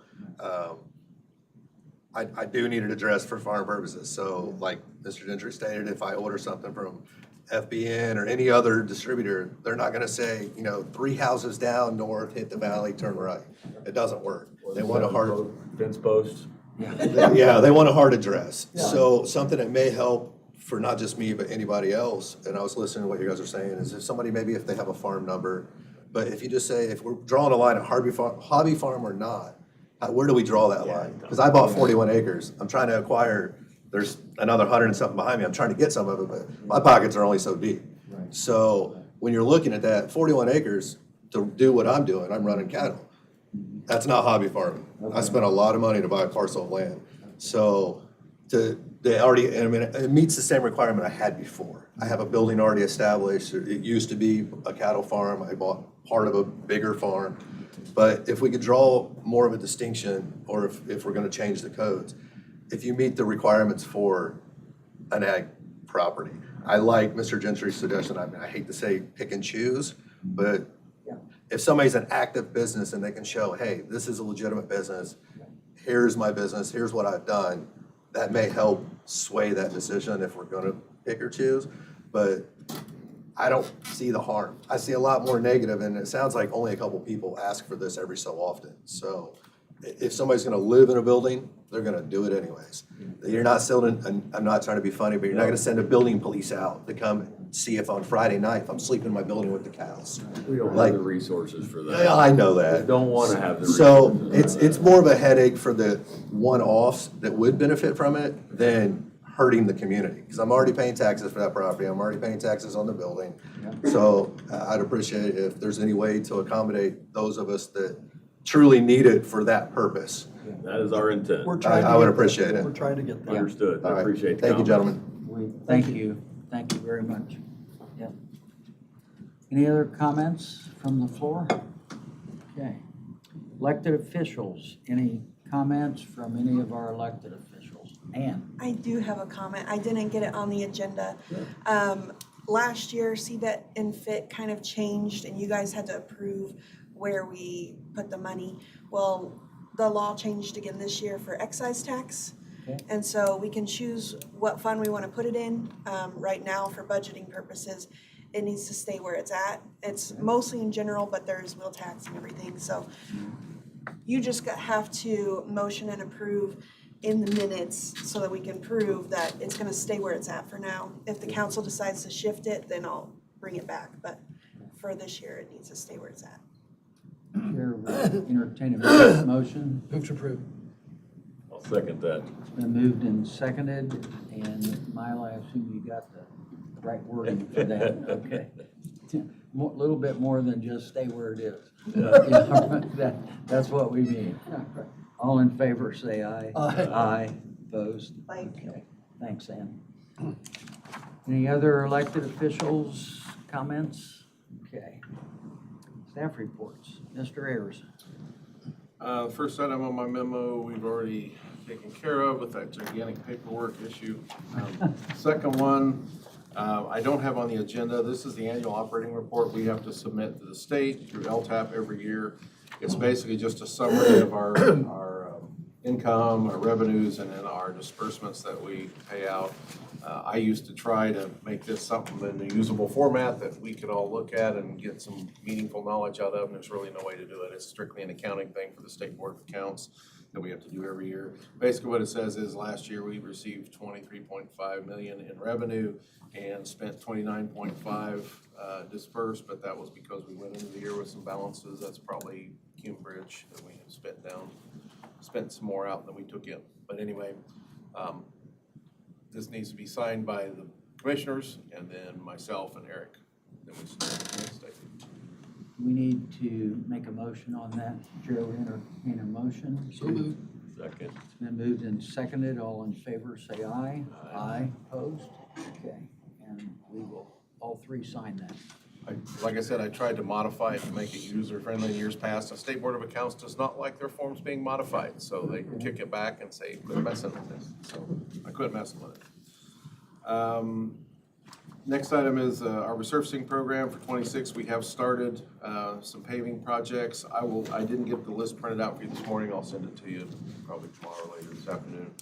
I do need an address for farm purposes. So like Mr. Gentry stated, if I order something from FBN or any other distributor, they're not gonna say, 3 houses down north, hit the valley, turn right. It doesn't work. They want a hard, Fence posts. yeah, they want a hard address. Yeah. So something that may help for not just me, but anybody else, and I was listening to what you guys are saying, is if somebody, maybe if they have a farm number, but if you just say, if we're drawing a line at hobby farm or not, where do we draw that line? Because I bought 41 acres. I'm trying to acquire, there's another 100 and something behind me. I'm trying to get some of it, but my pockets are only so deep. Right. So when you're looking at that, 41 acres to do what I'm doing, I'm running cattle. That's not hobby farming. I spent a lot of money to buy a parcel of land. So it meets the same requirement I had before. I have a building already established. It used to be a cattle farm. I bought part of a bigger farm. But if we could draw more of a distinction, or if we're gonna change the codes, if you meet the requirements for an ag property. I like Mr. Gentry's suggestion. I mean, I hate to say pick and choose, but if somebody's an active business and they can show, hey, this is a legitimate business, here's my business, here's what I've done, that may help sway that decision if we're gonna pick or choose. But I don't see the harm. I see a lot more negative, and it sounds like only a couple people ask for this every so often. So if somebody's gonna live in a building, they're gonna do it anyways. You're not sending, and I'm not trying to be funny, but you're not gonna send a building police out to come see if on Friday night, if I'm sleeping in my building with the cows. We don't Like- have the resources for that. Yeah, I know We that. don't want to have the So resources. it's more of a headache for the one-offs that would benefit from it than hurting the community. Because I'm already paying taxes for that property. I'm already paying taxes on the building. So I'd appreciate it if there's any way to accommodate those of us that truly need it for that purpose. That is our intent. We're trying to I would get that. appreciate it. We're trying to get that. Understood. All I right. appreciate the Thank you, comment. gentlemen. Thank you very much. Yep. Any other comments from the floor? Okay. Elected officials, any comments from any of our elected officials? Ann? I do have a comment. I didn't get it on the agenda. Last year, CBET and FIT kind of changed, and you guys had to approve where we put the money. Well, the law changed again this year for excise tax. Okay. And so we can choose what fund we want to put it in. Right now, for budgeting purposes, it needs to stay where it's at. It's mostly in general, but there's wheel tax and everything. So you just have to motion and approve in the minutes so that we can prove that it's going to stay where it's at for now. If the council decides to shift it, then I'll bring it back. But for this year, it needs to stay where it's at. Chair will entertain a motion. Move to approve. I'll second that. It's been moved and seconded, and Milo, I assume you got the right wording for that, okay. A little bit more than just stay where it is. That's what we mean. All in favor, say aye. Aye. Aye, opposed? Thank you. Okay, thanks, Ann. Any other elected officials, comments? Okay. Staff reports, Mr. Ayers. First item on my memo, we've already taken care of with that gigantic paperwork issue. Second one, I don't have on the agenda, this is the annual operating report we have to submit to the state through LTAP every year. It's basically just a summary of our income, our revenues, and then our disbursements that we pay out. I used to try to make this something in a usable format that we could all look at and get some meaningful knowledge out of, and there's really no way to do it. It's strictly an accounting thing for the State Board of Accounts that we have to do every year. Basically what it says is last year we received 23.5 million in revenue and spent 29.5 dispersed, but that was because we went into the year with some balances. That's probably Cume Bridge that we spent some more out than we took in. But anyway, this needs to be signed by the commissioners and then myself and Eric. Then we submit it to the state. We need to make a motion on that. Chair will entertain a motion. So moved. Second. It's been moved and seconded. All in favor, say aye. Aye. Opposed? Okay, and we will, all three sign that. Like I said, I tried to modify it to make it user-friendly in years past. The State Board of Accounts does not like their forms being modified, so they kick it back and say, quit messing with this. So I quit messing with it. Next item is our resurfacing program for 26. We have started some paving projects. I didn't get the list printed out for you this morning. I'll send it to you probably tomorrow or later this afternoon.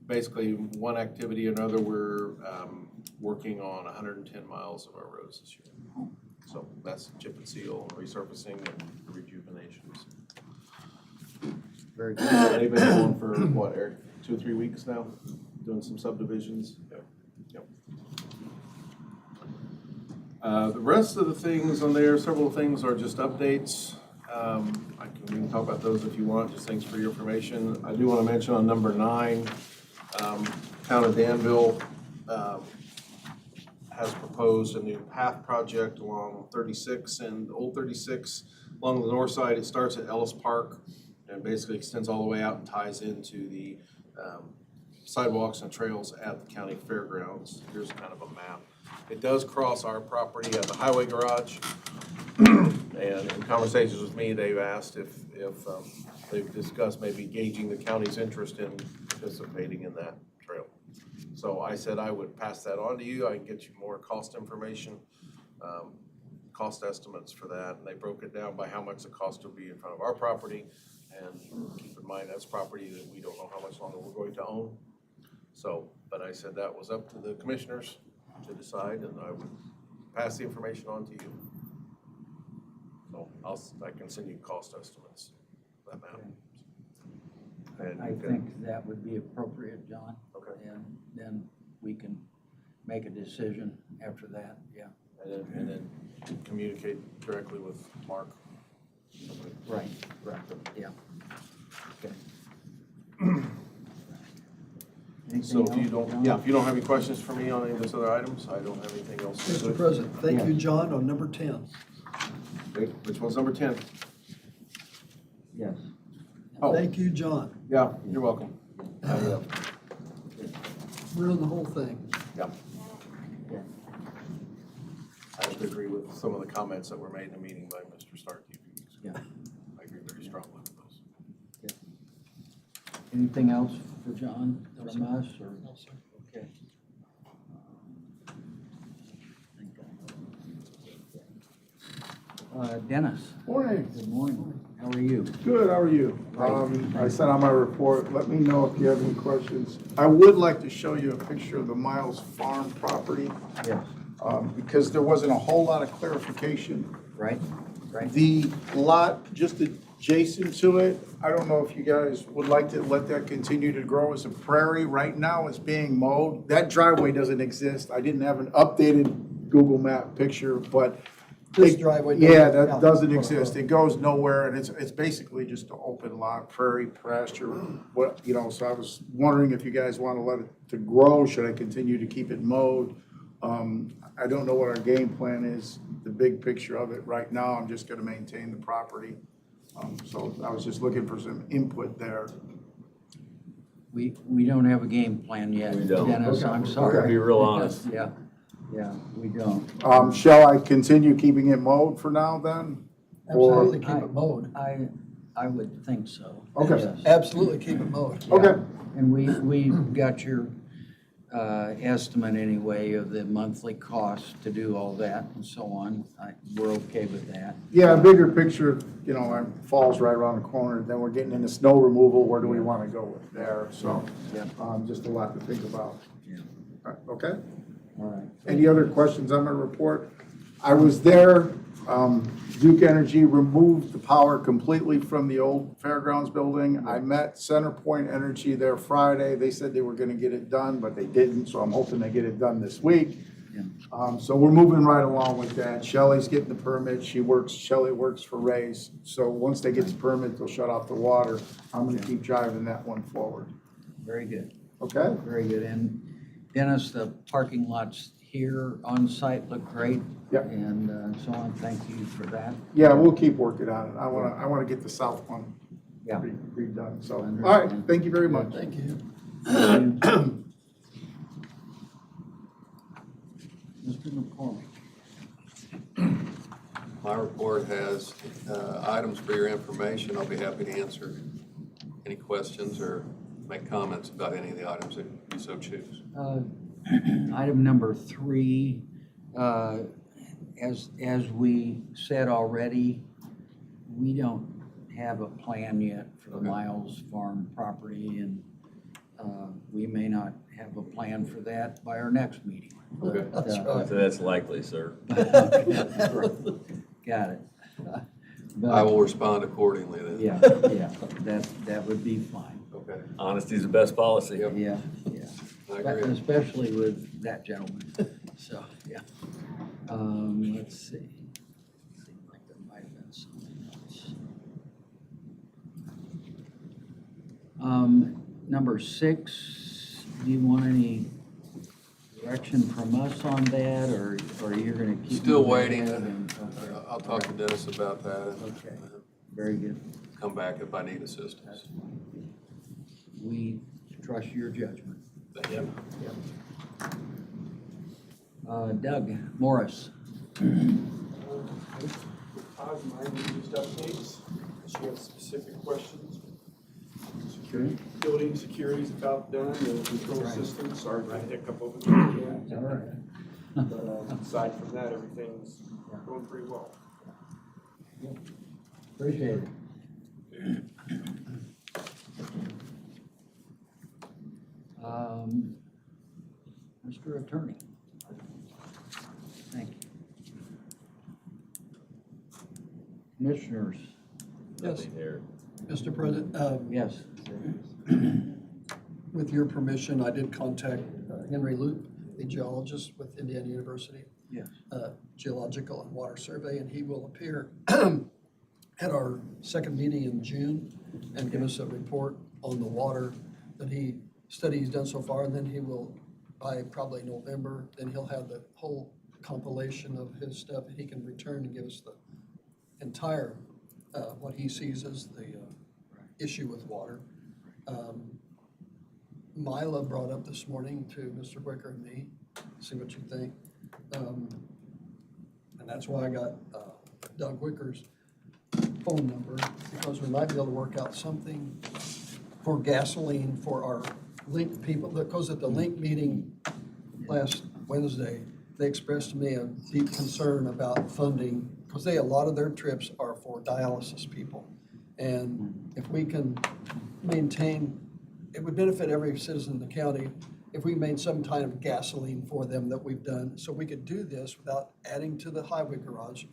Basically, one activity or another, we're working on 110 miles of our roads this year. So that's chip and seal, resurfacing, and rejuvenations. Very good. They've been going for what, Eric, 2 or 3 weeks now, doing some subdivisions. Yep. The rest of the things on there, several things are just updates. We can talk about those if you want, just things for your information. I do want to mention on number 9, Town of Danville has proposed a new path project along 36 and Old 36. Along the north side, it starts at Ellis Park and basically extends all the way out and ties into the sidewalks and trails at the county fairgrounds. Here's kind of a map. It does cross our property at the highway garage. And in conversations with me, they've asked if they've discussed maybe gauging the county's interest in participating in that trail. So I said I would pass that on to you. I can get you more cost information, cost estimates for that. And they broke it down by how much the cost would be in front of our property. And keep in mind, that's property that we don't know how much longer we're going to own. So, but I said that was up to the commissioners to decide, and I would pass the information on to you. So I can send you cost estimates, that matter. And I think that would be appropriate, John. Okay. And then we can make a decision after that, yeah. And then communicate directly with Mark. Right, yeah. Okay. So if you Anything else, don't, John? yeah, if you don't have any questions for me on any of those other items, I don't have anything else to say. Mr. President, thank you, John, on number 10. Okay, which one's number 10? Yes. Oh, Thank you, John. yeah, you're welcome. We're on the whole thing. Yeah. I have to agree with some of the comments that were made in the meeting by Mr. Starkey. Yeah. I agree very strongly with those. Anything else for John from us, or? No, sir. Okay. Dennis. Morning. Good morning. How are you? Good, how are you? I sent out my report. Let me know if you have any questions. I would like to show you a picture of the Miles Farm property. Yes. Because there wasn't a whole lot of clarification. Right. The lot just adjacent to it, I don't know if you guys would like to let that continue to grow as a prairie. Right now, it's being mowed. That driveway doesn't exist. I didn't have an updated Google map picture, but This driveway. yeah, that doesn't exist. It goes nowhere, and it's basically just an open lot, prairie pasture, what, you know, so I was wondering if you guys want to let it to grow, should I continue to keep it mowed? I don't know what our game plan is, the big picture of it. Right now, I'm just gonna maintain the property. So I was just looking for some input there. We don't have a game plan yet, We don't. Dennis, I'm sorry. To be real honest. Yeah, we don't. Shall I continue keeping it mowed for now then? Or- Absolutely keep it mowed. I would think so. Okay. Yes. Absolutely keep it mowed. Okay. And we got your estimate anyway of the monthly cost to do all that and so on. We're okay with that. Yeah, bigger picture, you know, fall's right around the corner, then we're getting into snow removal, where do we wanna go with there, so, Yeah. just a lot to think about. Yeah. Okay? All right. Any other questions on my report? I was there, Duke Energy removed the power completely from the old fairgrounds building. I met CenterPoint Energy there Friday. They said they were gonna get it done, but they didn't, so I'm hoping they get it done this week. So we're moving right along with that. Shelley's getting the permit. Shelley works for Ray's. So once they get the permit, they'll shut off the water. I'm gonna keep driving that one forward. Very good. Okay? Very good. And Dennis, the parking lots here on site look great. Yep. And so on. Thank you for that. Yeah, we'll keep working on it. I wanna get the south one Yeah. redone. So, all right, thank you very much. Thank you. Mr. McCormick. My report has items for your information. I'll be happy to answer any questions or make comments about any of the items that you so choose. Item number 3, as we said already, we don't have a plan yet for the Miles Farm property, and we may not have a plan for that by our next meeting. Okay. That's right. So that's likely, sir. Got it. I will respond accordingly then. Yeah, that would be fine. Okay. Honesty is the best policy. Yeah. I agree. Especially with that gentleman, so, yeah. Let's see. Seemed like there might have been something else. Number 6, do you want any direction from us on that, or you're gonna keep? Still moving waiting. ahead and- okay. I'll talk to Dennis about that. Okay, very good. Come back if I need assistance. We trust your judgment. Thank you. Doug Morris. Just updates, unless you have specific questions. Security. Building security's about done, the control Right. system, sorry for the hiccup over the weekend. All right. But aside from that, everything's going pretty well. Appreciate it. Mr. Attorney. Thank you. Commissioners. Yes. Nothing here. Mr. President, Yes. with your permission, I did contact Henry Loop, a geologist with Indiana University. Yes. Geological and Water Survey, and he will appear at our second meeting in June and give us a report on the water that study he's done so far, and then he will, by probably November, then he'll have the whole compilation of his stuff, and he can return and give us the entire, what he sees as the issue with water. Mila brought up this morning to Mr. Wicker and me, see what you think. And that's why I got Doug Wicker's phone number, because we might be able to work out something for gasoline for our Link people, because at the Link meeting last Wednesday, they expressed to me a deep concern about funding, because a lot of their trips are for dialysis people. And if we can maintain, it would benefit every citizen in the county if we made some kind of gasoline for them that we've done, so we could do this without adding to the highway garage.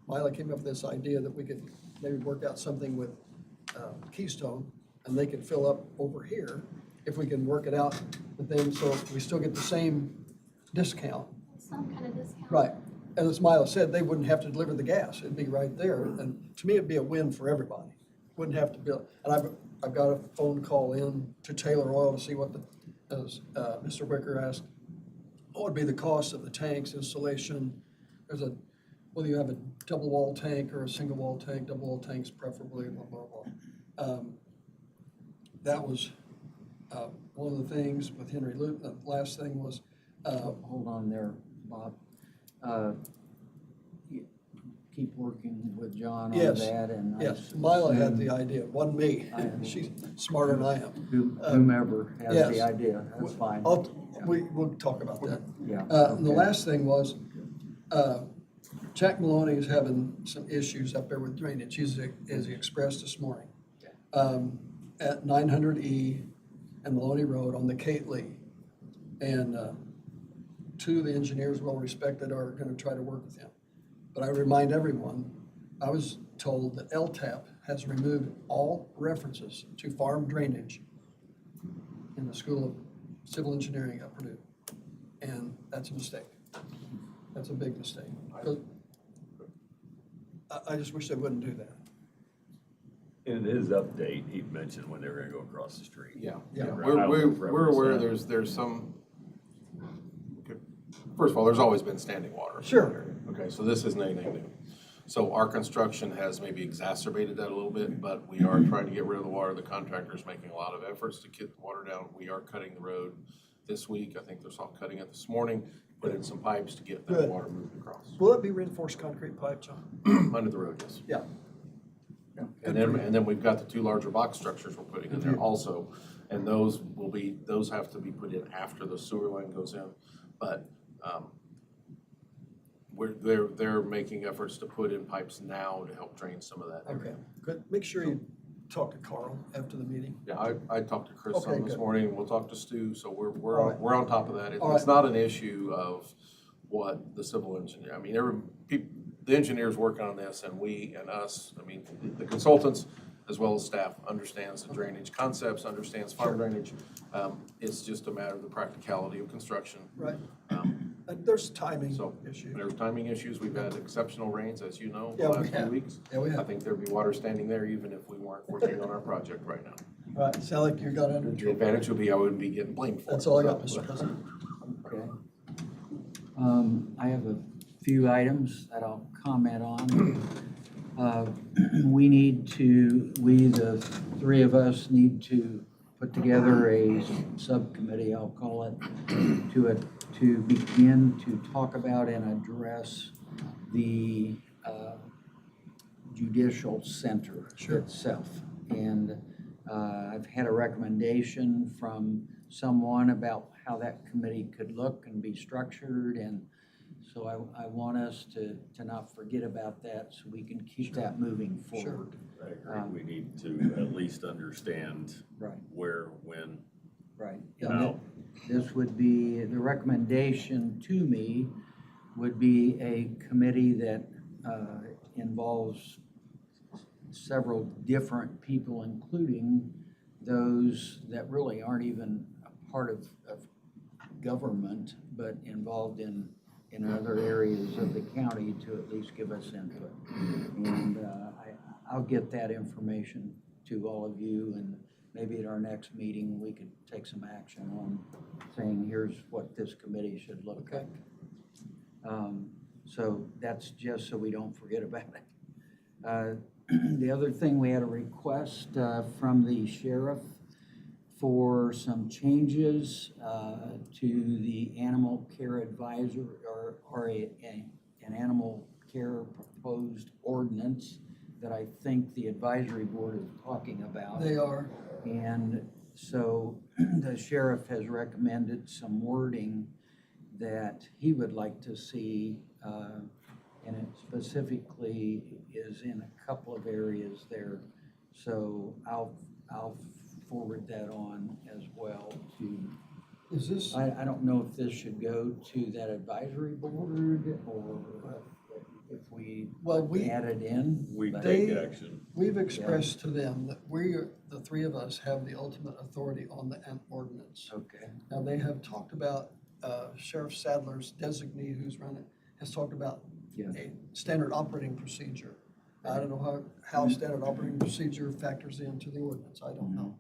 Mila came up with this idea that we could maybe work out something with Keystone, and they could fill up over here, if we can work it out with them, so we still get the same discount. Some kind of discount. Right, and as Mila said, they wouldn't have to deliver the gas, it'd be right there, and to me, it'd be a win for everybody. Wouldn't have to build, and I've got a phone call in to Taylor Oil to see what as Mr. Wicker asked, what would be the cost of the tanks, installation? Whether you have a double wall tank or a single wall tank, double wall tanks preferably, blah, blah, blah. That was one of the things with Henry Luke. The last thing was, Hold on there, Bob. keep working with John on Yes, that and. I yes, Mila had the assume idea, it wasn't me. She's smarter than I am. Whomever has yes. the idea, that's fine. We'll talk about that. Yeah. The okay. last thing was, Jack Maloney is having some issues up there with drainage, as he expressed this morning. At 900E and Maloney Road on the Kate Lee. And two of the engineers, well respected, are gonna try to work with him. But I remind everyone, I was told that LTAP has removed all references to farm drainage in the School of Civil Engineering at Purdue. And that's a mistake. That's a big mistake. I just wish they wouldn't do that. In his update, he mentioned when they were gonna go across the street. Yeah, Yeah. we're aware there's some, first of all, there's always been standing water. Sure. Okay, so this isn't anything new. So our construction has maybe exacerbated that a little bit, but we are trying to get rid of the water. The contractor's making a lot of efforts to get the water down. We are cutting the road this week. I think they're all cutting it this morning, put in some pipes to get that Good. water moved across. Will it be reinforced concrete pipe, John? Under the road, yes. Yeah. And then we've got the two larger box structures we're putting in there also. And those have to be put in after the sewer line goes in. But, they're making efforts to put in pipes now to help drain some of that area. Okay, good. Make sure you talk to Carl after the meeting. Yeah, I talked to Chris Okay, some this good. morning, we'll talk to Stu, so All right. we're on top of that. All It's right. not an issue of what the civil engineer, I mean, the engineers working on this and we and us, I mean, the consultants as well as staff understands the drainage concepts, understands farm drainage. It's just a matter of the practicality of construction. Right. There's timing So issue. there's timing issues. We've had exceptional rains, as you know, the Yeah, we last few have. weeks. Yeah, we I have. think there'd be water standing there even if we weren't working on our project right now. All right, sound like you got under The control. advantage would be I wouldn't be getting blamed for it. That's all I got, So, Mr. President. Okay. I have a few items that I'll comment on. We, the three of us, need to put together a subcommittee, I'll call it, to begin to talk about and address the judicial center itself. And I've had a recommendation from someone about how that committee could look and be structured, and so I want us to not forget about that so we can keep that moving forward. I agree, we need to at least understand Right. where, when, Right. how. This would be, the recommendation to me would be a committee that involves several different people, including those that really aren't even a part of government, but involved in other areas of the county to at least give us input. And I'll get that information to all of you, and maybe at our next meeting, we could take some action on saying, here's what this committee should look like. So that's just so we don't forget about it. The other thing, we had a request from the sheriff for some changes to the animal care advisor or an animal care proposed ordinance that I think the advisory board is talking about. They are. And so the sheriff has recommended some wording that he would like to see, and it specifically is in a couple of areas there. So I'll forward that on as well to. Is this? I don't know if this should go to that advisory board or if we add it in. We but- take action. We've expressed to them that the three of us have the ultimate authority on the ordinance. Okay. Now, they have talked about, Sheriff Sadler's designee who's run it, has talked about a standard operating procedure. I don't know how standard operating procedure factors into the ordinance. I don't know.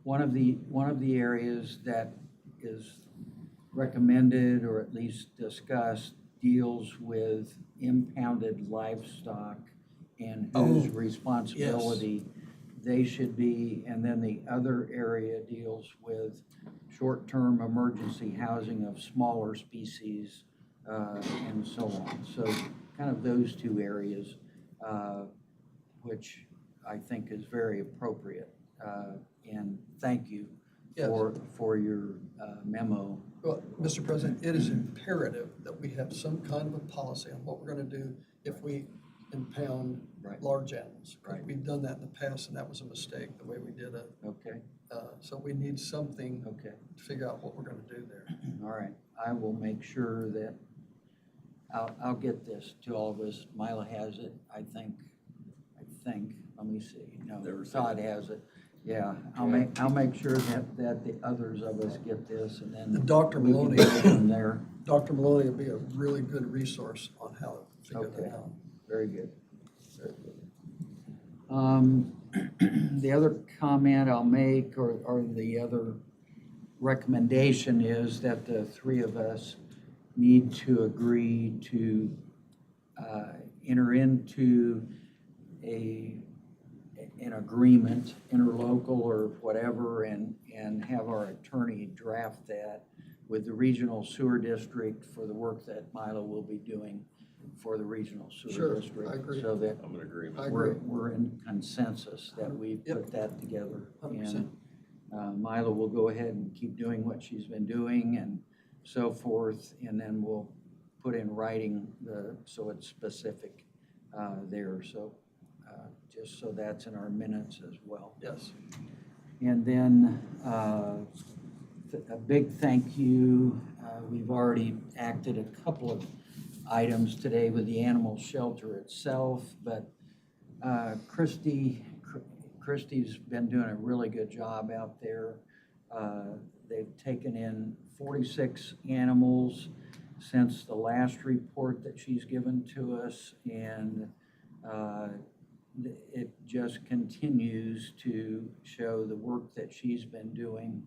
One of the areas that is recommended or at least discussed deals with impounded livestock and whose responsibility they should be. And then the other area deals with short-term emergency housing of smaller species and so on. So kind of those two areas, which I think is very appropriate. And thank you Yes. for your memo. Well, Mr. President, it is imperative that we have some kind of a policy on what we're gonna do if we impound large animals. Right. We've done that in the past, and that was a mistake, the way we did it. Okay, So we need something okay. to figure out what we're gonna do there. All right, I will make sure that, I'll get this to all of us. Mila has it, I think, let me see. No, Never seen Todd it. has it. Yeah, I'll make sure that the others of us get this, and then. And Dr. we can Maloney, go from there. Dr. Maloney will be a really good resource on how to figure Okay. that out. Very good. Very good. The other comment I'll make, or the other recommendation, is that the three of us need to agree to enter into an agreement, interlocal or whatever, and have our attorney draft that with the regional sewer district for the work that Milo will be doing for the regional sewer Sure, district. I agree. So that I'm in agreement. I agree. we're in consensus that we Yep. put that together. 100%. And Mila will go ahead and keep doing what she's been doing and so forth, and then we'll put in writing so it's specific there, so just so that's in our minutes as well. Yes. And then a big thank you. We've already acted a couple of items today with the animal shelter itself, but Christy's been doing a really good job out there. They've taken in 46 animals since the last report that she's given to us, and it just continues to show the work that she's been doing.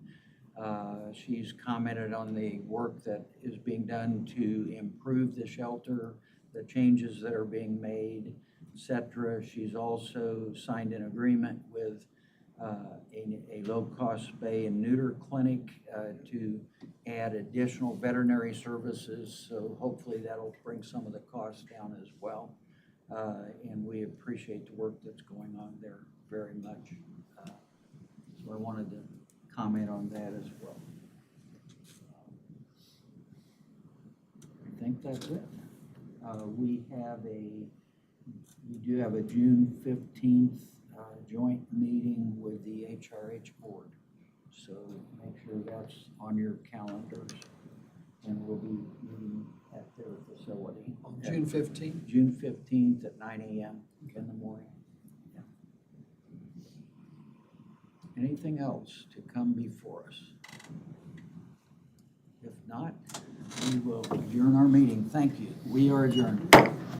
She's commented on the work that is being done to improve the shelter, the changes that are being made, etc. She's also signed an agreement with a low-cost spay and neuter clinic to add additional veterinary services, so hopefully that'll bring some of the costs down as well. And we appreciate the work that's going on there very much. So I wanted to comment on that as well. I think that's it. We do have a June 15th joint meeting with the HRH board. So make sure that's on your calendars, and we'll be meeting at their facility. On June 15th? June 15th at 9 a.m. in the morning. Yeah. Anything else to come before us? If not, we will adjourn our meeting. Thank you. We are adjourned.